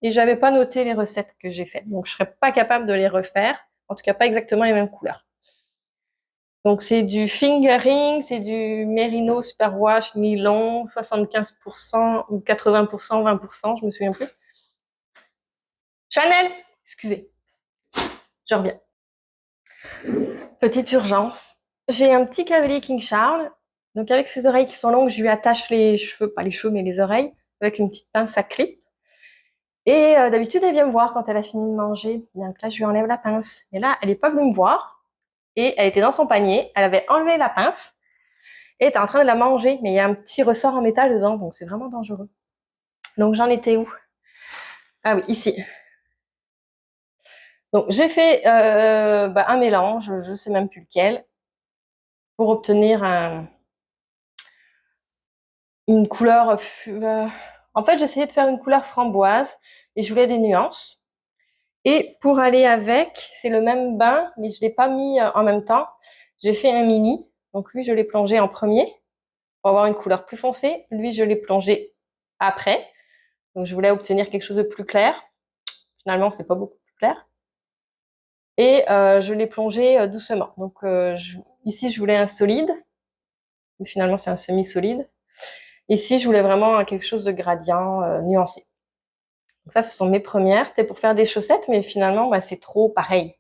Et j'avais pas noté les recettes que j'ai faites. Donc je serais pas capable de les refaire. En tout cas, pas exactement les mêmes couleurs. Donc c'est du fingering, c'est du Merino Superwash nylon, 75% ou 80%, 20%, je me souviens plus. Chanel, excusez, je reviens. Petite urgence. J'ai un petit cavalier King Charles. Donc avec ses oreilles qui sont longues, je lui attache les cheveux, pas les cheveux, mais les oreilles, avec une petite pince à clip. Et d'habitude, elle vient me voir quand elle a fini de manger. Donc là, je lui enlève la pince. Et là, elle n'est pas venue me voir. Et elle était dans son panier. Elle avait enlevé la pince. Et t'es en train de la manger, mais il y a un petit ressort en métal dedans, donc c'est vraiment dangereux. Donc j'en étais où? Ah oui, ici. Donc j'ai fait un mélange, je sais même plus lequel, pour obtenir une couleur. En fait, j'essayais de faire une couleur framboise et je voulais des nuances. Et pour aller avec, c'est le même bain, mais je l'ai pas mis en même temps. J'ai fait un mini, donc lui je l'ai plongé en premier pour avoir une couleur plus foncée. Lui je l'ai plongé après. Donc je voulais obtenir quelque chose de plus clair. Finalement, c'est pas beaucoup plus clair. Et je l'ai plongé doucement. Donc ici, je voulais un solide. Mais finalement, c'est un semi-solide. Ici, je voulais vraiment quelque chose de gradient, nuancé. Donc ça, ce sont mes premières. C'était pour faire des chaussettes, mais finalement, c'est trop pareil.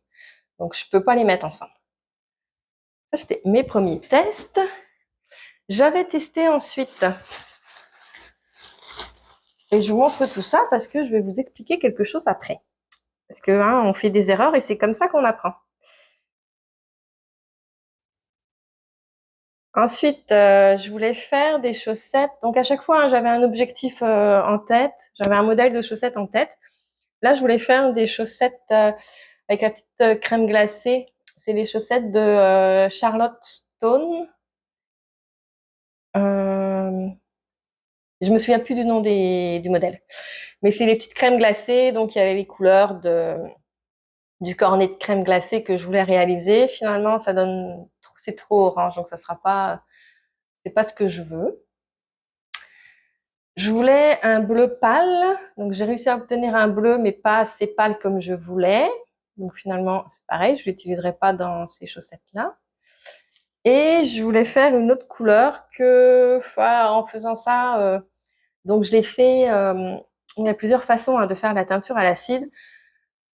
Donc, je peux pas les mettre ensemble. Ça, c'était mes premiers tests. J'avais testé ensuite. Et je vous montre tout ça parce que je vais vous expliquer quelque chose après. Parce que on fait des erreurs et c'est comme ça qu'on apprend. Ensuite, je voulais faire des chaussettes. Donc à chaque fois, j'avais un objectif en tête. J'avais un modèle de chaussettes en tête. Là, je voulais faire des chaussettes avec la petite crème glacée. C'est les chaussettes de Charlotte Stone. Je me souviens plus du nom du modèle. Mais c'est les petites crèmes glacées. Donc il y avait les couleurs du cornet de crème glacée que je voulais réaliser. Finalement, c'est trop orange, donc ça sera pas, c'est pas ce que je veux. Je voulais un bleu pâle, donc j'ai réussi à obtenir un bleu, mais pas assez pâle comme je voulais. Donc finalement, c'est pareil, je l'utiliserai pas dans ces chaussettes-là. Et je voulais faire une autre couleur en faisant ça, donc je l'ai fait, il y a plusieurs façons de faire la teinture à l'acide.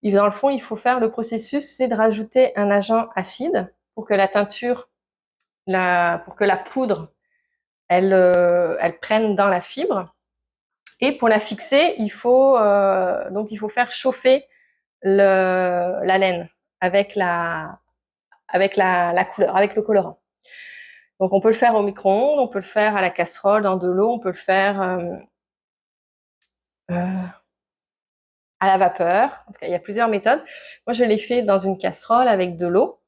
Et dans le fond, il faut faire le processus, c'est de rajouter un agent acide pour que la teinture, pour que la poudre, elle prenne dans la fibre. Et pour la fixer, il faut faire chauffer la laine avec la couleur, avec le colorant. Donc on peut le faire au micro-ondes, on peut le faire à la casserole dans de l'eau, on peut le faire à la vapeur. En tout cas, il y a plusieurs méthodes. Moi, je l'ai fait dans une casserole avec de l'eau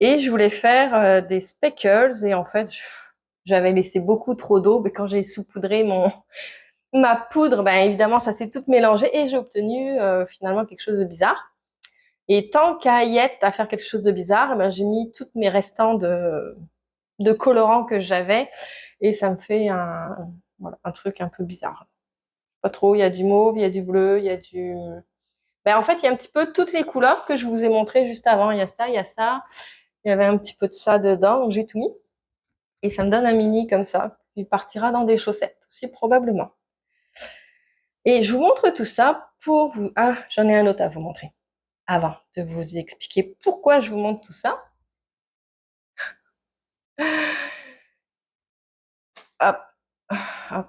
et je voulais faire des speckles et en fait, j'avais laissé beaucoup trop d'eau. Mais quand j'ai saupoudré ma poudre, ben évidemment, ça s'est tout mélangé et j'ai obtenu finalement quelque chose de bizarre. Et tant qu'à y être, à faire quelque chose de bizarre, ben, j'ai mis toutes mes restants de colorants que j'avais et ça me fait voilà, un truc un peu bizarre. Pas trop, il y a du mauve, il y a du bleu, il y a du... Ben, en fait, il y a un petit peu toutes les couleurs que je vous ai montrées juste avant. Il y a ça, il y a ça. Il y avait un petit peu de ça dedans, donc j'ai tout mis. Et ça me donne un mini comme ça. Il partira dans des chaussettes aussi, probablement. Et je vous montre tout ça pour vous... Ah, j'en ai un autre à vous montrer. Avant de vous expliquer pourquoi je vous montre tout ça. Hop, hop.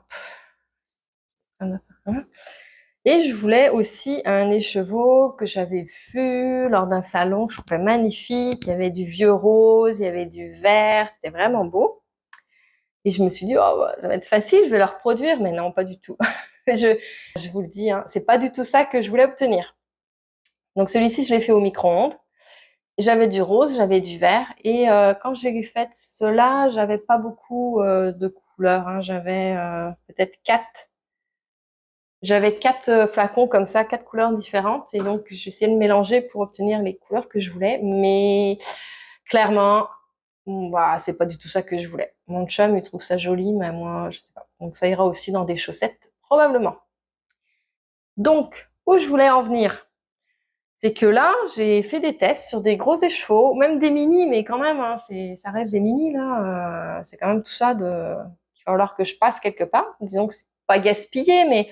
Et je voulais aussi un écheveau que j'avais vu lors d'un salon, je trouvais magnifique. Il y avait du vieux rose, il y avait du vert, c'était vraiment beau. Et je me suis dit, oh, bah, ça va être facile, je vais le reproduire. Mais non, pas du tout. Je vous le dis, hein, c'est pas du tout ça que je voulais obtenir. Donc celui-ci, je l'ai fait au micro-ondes. J'avais du rose, j'avais du vert. Et quand j'ai fait cela, j'avais pas beaucoup de couleurs. Hein. J'avais peut-être 4. J'avais 4 flacons comme ça, 4 couleurs différentes. Et donc, j'essayais de mélanger pour obtenir les couleurs que je voulais. Mais clairement, bah, c'est pas du tout ça que je voulais. Mon chum, il trouve ça joli, mais moi, je sais pas. Donc, ça ira aussi dans des chaussettes, probablement. Donc, où je voulais en venir, c'est que là, j'ai fait des tests sur des gros écheveaux, même des mini, mais quand même, hein, ça reste des mini, là. C'est quand même tout ça il va falloir que je passe quelque part. Disons que c'est pas gaspillé, mais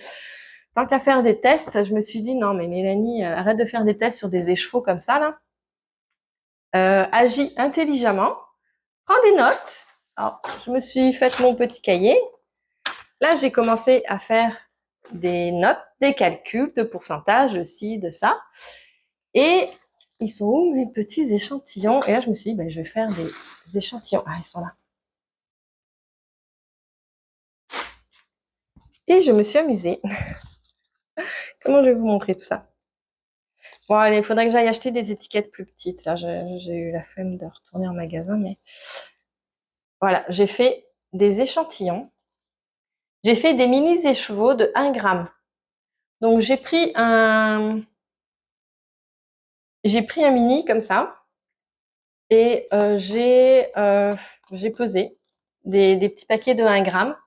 tant qu'à faire des tests, je me suis dit, non, mais Mélanie, arrête de faire des tests sur des écheveaux comme ça, là. Agis intelligemment, prends des notes. Alors, je me suis fait mon petit cahier. Là, j'ai commencé à faire des notes, des calculs de pourcentage, de ci, de ça. Et ils sont où mes petits échantillons? Et là, je me suis dit, ben, je vais faire des échantillons. Ah, ils sont là. Et je me suis amusée. Comment je vais vous montrer tout ça? Bon, allez, il faudrait que j'aille acheter des étiquettes plus petites. Là, j'ai eu la flemme de retourner en magasin, mais voilà, j'ai fait des échantillons. J'ai fait des mini écheveaux de 1 gramme. Donc, j'ai pris un mini comme ça et j'ai pesé des petits paquets de 1 gramme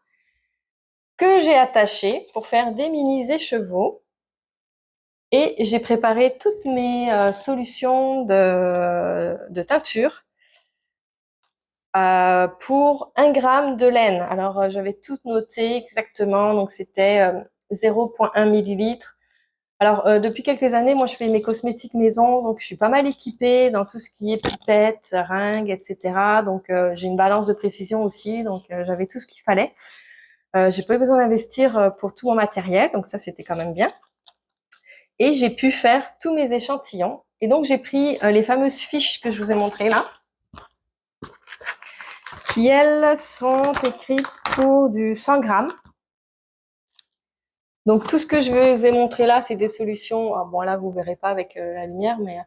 que j'ai attachés pour faire des mini écheveaux. Et j'ai préparé toutes mes solutions de teinture pour 1 gramme de laine. Alors, j'avais tout noté exactement. Donc, c'était 0,1 millilitre. Alors, depuis quelques années, moi, je fais mes cosmétiques maison. Donc, je suis pas mal équipée dans tout ce qui est pipette, seringue, etc. Donc, j'ai une balance de précision aussi. Donc, j'avais tout ce qu'il fallait. J'ai pas eu besoin d'investir pour tout mon matériel. Donc, ça, c'était quand même bien. Et j'ai pu faire tous mes échantillons. Et donc, j'ai pris les fameuses fiches que je vous ai montrées là, qui, elles, sont écrites pour du 100 grammes. Donc, tout ce que je vous ai montré là, c'est des solutions. Ah, bon, là, vous verrez pas avec la lumière, mais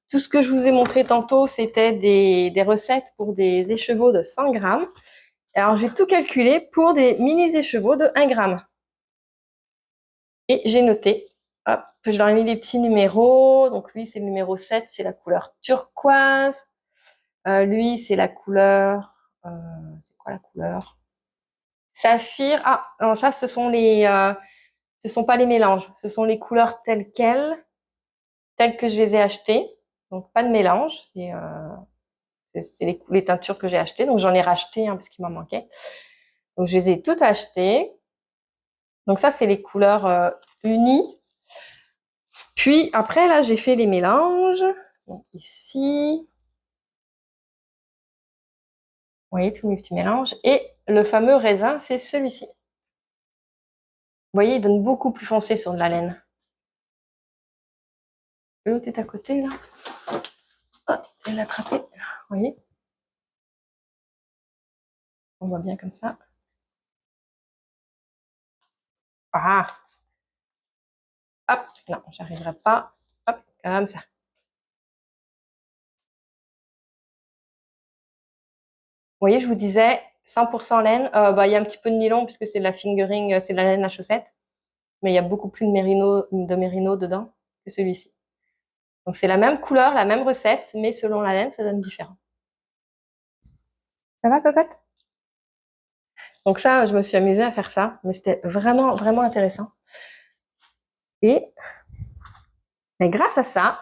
tout ce que je vous ai montré tantôt, c'était des recettes pour des écheveaux de 100 grammes. Alors, j'ai tout calculé pour des mini écheveaux de 1 gramme. Et j'ai noté. Hop, je leur ai mis des petits numéros. Donc, lui, c'est le numéro 7, c'est la couleur turquoise. Lui, c'est la couleur... c'est quoi la couleur? Saphir. Ah, non, ça, ce sont pas les mélanges. Ce sont les couleurs telles quelles, telles que je les ai achetées. Donc, pas de mélange. C'est les teintures que j'ai achetées. Donc, j'en ai racheté parce qu'il m'en manquait. Donc, je les ai toutes achetées. Donc, ça, c'est les couleurs unies. Puis, après, là, j'ai fait les mélanges. Donc, ici... Vous voyez, tous mes petits mélanges. Et le fameux raisin, c'est celui-ci. Vous voyez, il donne beaucoup plus foncé sur de la laine. L'autre est à côté, là. Oh, je vais l'attraper. Vous voyez? On voit bien comme ça. Ah! Hop! Non, j'arriverai pas. Hop, comme ça. Vous voyez, je vous disais, 100% laine. Il y a un petit peu de nylon puisque c'est de la fingering, c'est de la laine à chaussettes. Mais il y a beaucoup plus de mérino dedans que celui-ci. Donc c'est la même couleur, la même recette, mais selon la laine, ça donne différent. Ça va, cocotte? Donc ça, je me suis amusée à faire ça, mais c'était vraiment, vraiment intéressant. Et mais grâce à ça,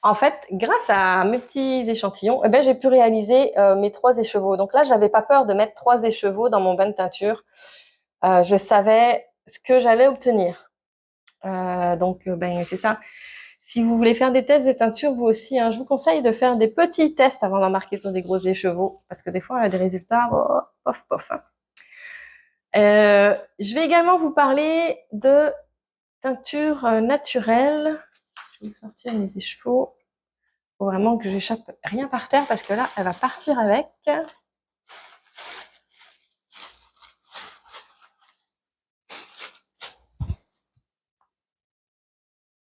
en fait, grâce à mes petits échantillons, j'ai pu réaliser mes 3 écheveaux. Donc là, j'avais pas peur de mettre 3 écheveaux dans mon bain de teinture. Je savais ce que j'allais obtenir. C'est ça. Si vous voulez faire des tests de teinture, vous aussi, je vous conseille de faire des petits tests avant d'embarquer sur des gros écheveaux, parce que des fois, on a des résultats, pof, pof. Je vais également vous parler de teinture naturelle. Je vais vous sortir mes écheveaux. Faut vraiment que j'échappe rien par terre parce que là, elle va partir avec.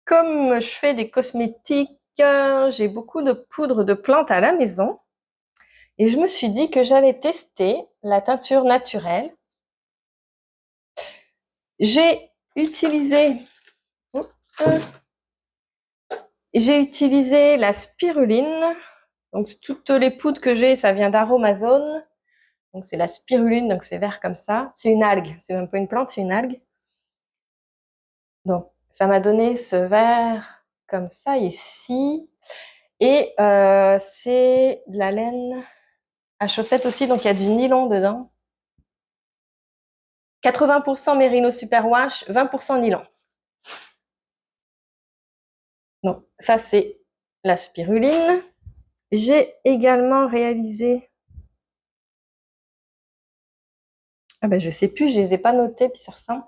Comme je fais des cosmétiques, j'ai beaucoup de poudre de plantes à la maison. Et je me suis dit que j'allais tester la teinture naturelle. J'ai utilisé la spiruline. Donc, toutes les poudres que j'ai, ça vient d'Aromazone. Donc, c'est la spiruline, donc c'est vert comme ça. C'est une algue, c'est même pas une plante, c'est une algue. Donc, ça m'a donné ce vert comme ça ici. Et c'est de la laine à chaussettes aussi, donc il y a du nylon dedans. 80% Merino Superwash, 20% nylon. Donc, ça, c'est la spiruline. J'ai également réalisé... je sais plus, je les ai pas notés, puis ça ressemble.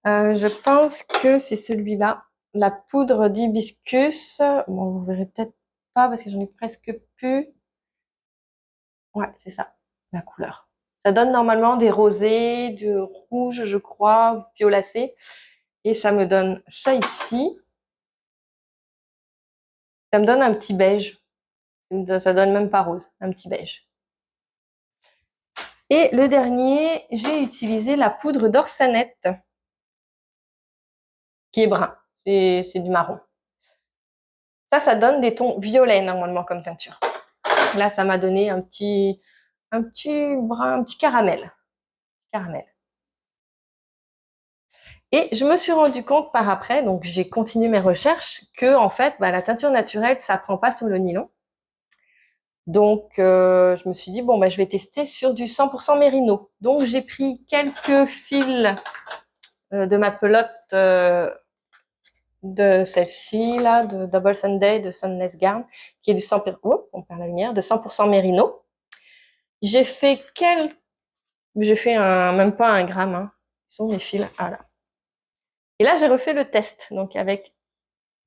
Je pense que c'est celui-là, la poudre d'hibiscus. Bon, vous verrez peut-être pas parce que j'en ai presque plus. Ouais, c'est ça, la couleur. Ça donne normalement des rosés, du rouge, je crois, violacé. Et ça me donne ça ici. Ça me donne un petit beige. Ça donne même pas rose, un petit beige. Et le dernier, j'ai utilisé la poudre d'orsanette, qui est brun. C'est du marron. Ça donne des tons violets normalement comme teinture. Là, ça m'a donné un petit brun, un petit caramel. Et je me suis rendu compte par après, donc j'ai continué mes recherches, que en fait, la teinture naturelle, ça prend pas sur le nylon. Donc, je me suis dit, je vais tester sur du 100% mérino. Donc, j'ai pris quelques fils de ma pelote de celle-ci, là, de Double Sunday, de Sunless Garn, qui est du 100%, on perd la lumière, de 100% mérino. J'ai fait même pas 1 gramme, hein. Ils sont mes fils, là. Et là, j'ai refait le test. Donc,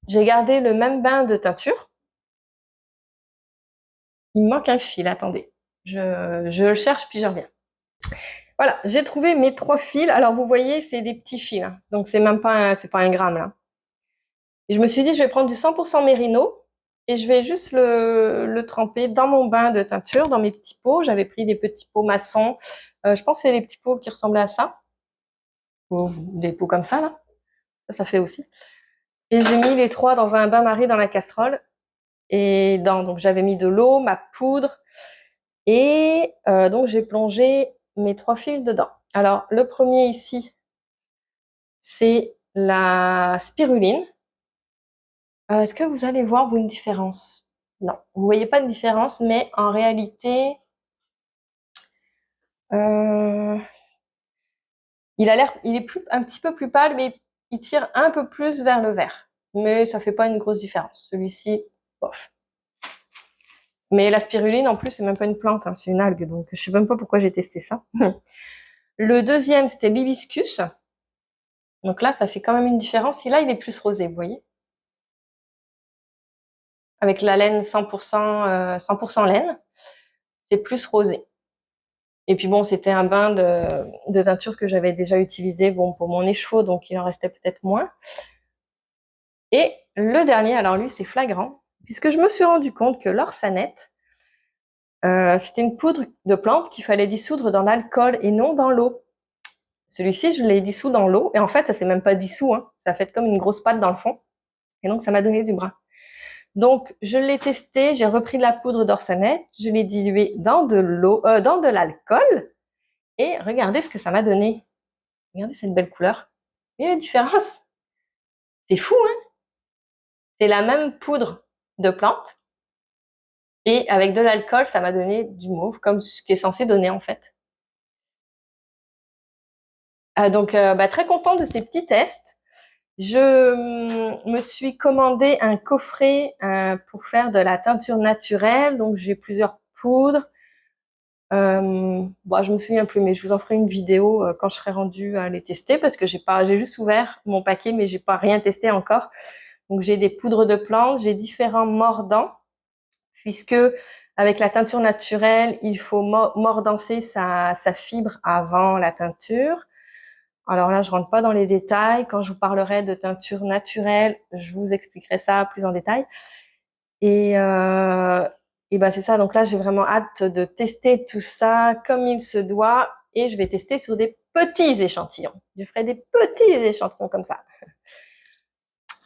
j'ai gardé le même bain de teinture. Il me manque un fil, attendez. Je le cherche, puis je reviens. Voilà, j'ai trouvé mes 3 fils. Alors, vous voyez, c'est des petits fils, hein. Donc, c'est pas 1 gramme, là. Et je me suis dit, je vais prendre du 100% mérino et je vais juste le tremper dans mon bain de teinture, dans mes petits pots. J'avais pris des petits pots maçons. Je pense que c'est des petits pots qui ressemblaient à ça. Ou des pots comme ça, là. Ça fait aussi. Et j'ai mis les 3 dans un bain-marie dans la casserole. Et donc j'avais mis de l'eau, ma poudre. Et donc j'ai plongé mes 3 fils dedans. Alors, le premier ici, c'est la spiruline. Est-ce que vous allez voir, vous, une différence? Non, vous voyez pas de différence, mais en réalité, il est un petit peu plus pâle, mais il tire un peu plus vers le vert. Mais ça fait pas une grosse différence. Celui-ci, bof. Mais la spiruline, en plus, c'est même pas une plante, hein, c'est une algue, donc je sais même pas pourquoi j'ai testé ça. Le deuxième, c'était l'hibiscus. Donc là, ça fait quand même une différence. Et là, il est plus rosé, vous voyez? Avec la laine 100% laine, c'est plus rosé. Et puis bon, c'était un bain de teinture que j'avais déjà utilisé pour mon écheveau, donc il en restait peut-être moins. Et le dernier, alors lui, c'est flagrant, puisque je me suis rendu compte que l'orsanette, C'était une poudre de plante qu'il fallait dissoudre dans l'alcool et non dans l'eau. Celui-ci, je l'ai dissous dans l'eau et en fait, ça s'est même pas dissous, hein. Ça a fait comme une grosse pâte dans le fond et donc ça m'a donné du brun. Donc, je l'ai testé, j'ai repris de la poudre d'orsanette, je l'ai diluée dans de l'eau, dans de l'alcool et regardez ce que ça m'a donné. Regardez cette belle couleur. Il y a une différence. C'est fou, hein? C'est la même poudre de plante et avec de l'alcool, ça m'a donné du mauve comme ce qui est censé donner en fait. Donc, très contente de ces petits tests. Je me suis commandé un coffret pour faire de la teinture naturelle. Donc, j'ai plusieurs poudres. Je me souviens plus, mais je vous en ferai une vidéo quand je serai rendue à les tester parce que j'ai juste ouvert mon paquet, mais j'ai pas rien testé encore. Donc, j'ai des poudres de plantes, j'ai différents mordants puisque avec la teinture naturelle, il faut mordancer sa fibre avant la teinture. Alors là, je rentre pas dans les détails. Quand je vous parlerai de teinture naturelle, je vous expliquerai ça plus en détail. Et c'est ça. Donc là, j'ai vraiment hâte de tester tout ça comme il se doit. Et je vais tester sur des petits échantillons. Je ferai des petits échantillons comme ça.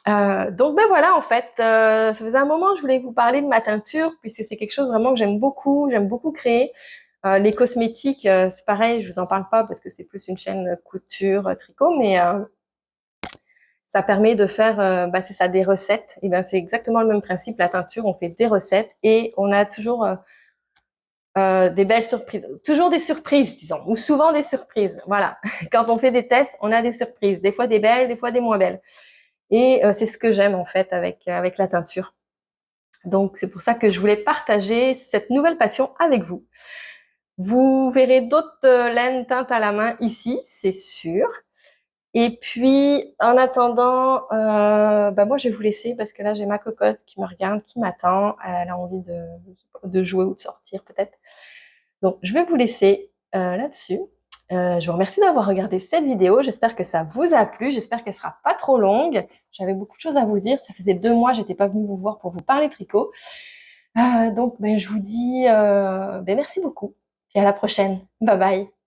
Donc voilà, en fait, ça faisait un moment que je voulais vous parler de ma teinture, puisque c'est quelque chose vraiment que j'aime beaucoup créer. Les cosmétiques, c'est pareil, je vous en parle pas parce que c'est plus une chaîne couture, tricot, mais ça permet de faire, c'est ça, des recettes. Et ben c'est exactement le même principe, la teinture, on fait des recettes et on a toujours des belles surprises, toujours des surprises, disons, ou souvent des surprises. Voilà, quand on fait des tests, on a des surprises, des fois des belles, des fois des moins belles. Et c'est ce que j'aime en fait avec la teinture. Donc c'est pour ça que je voulais partager cette nouvelle passion avec vous. Vous verrez d'autres laines teintes à la main ici, c'est sûr. Et puis en attendant, moi je vais vous laisser parce que là j'ai ma cocotte qui me regarde, qui m'attend. Elle a envie de jouer ou de sortir peut-être. Donc je vais vous laisser là-dessus. Je vous remercie d'avoir regardé cette vidéo. J'espère que ça vous a plu. J'espère qu'elle sera pas trop longue. J'avais beaucoup de choses à vous dire. Ça faisait 2 mois, j'étais pas venue vous voir pour vous parler tricot. Je vous dis merci beaucoup. Et à la prochaine. Bye bye.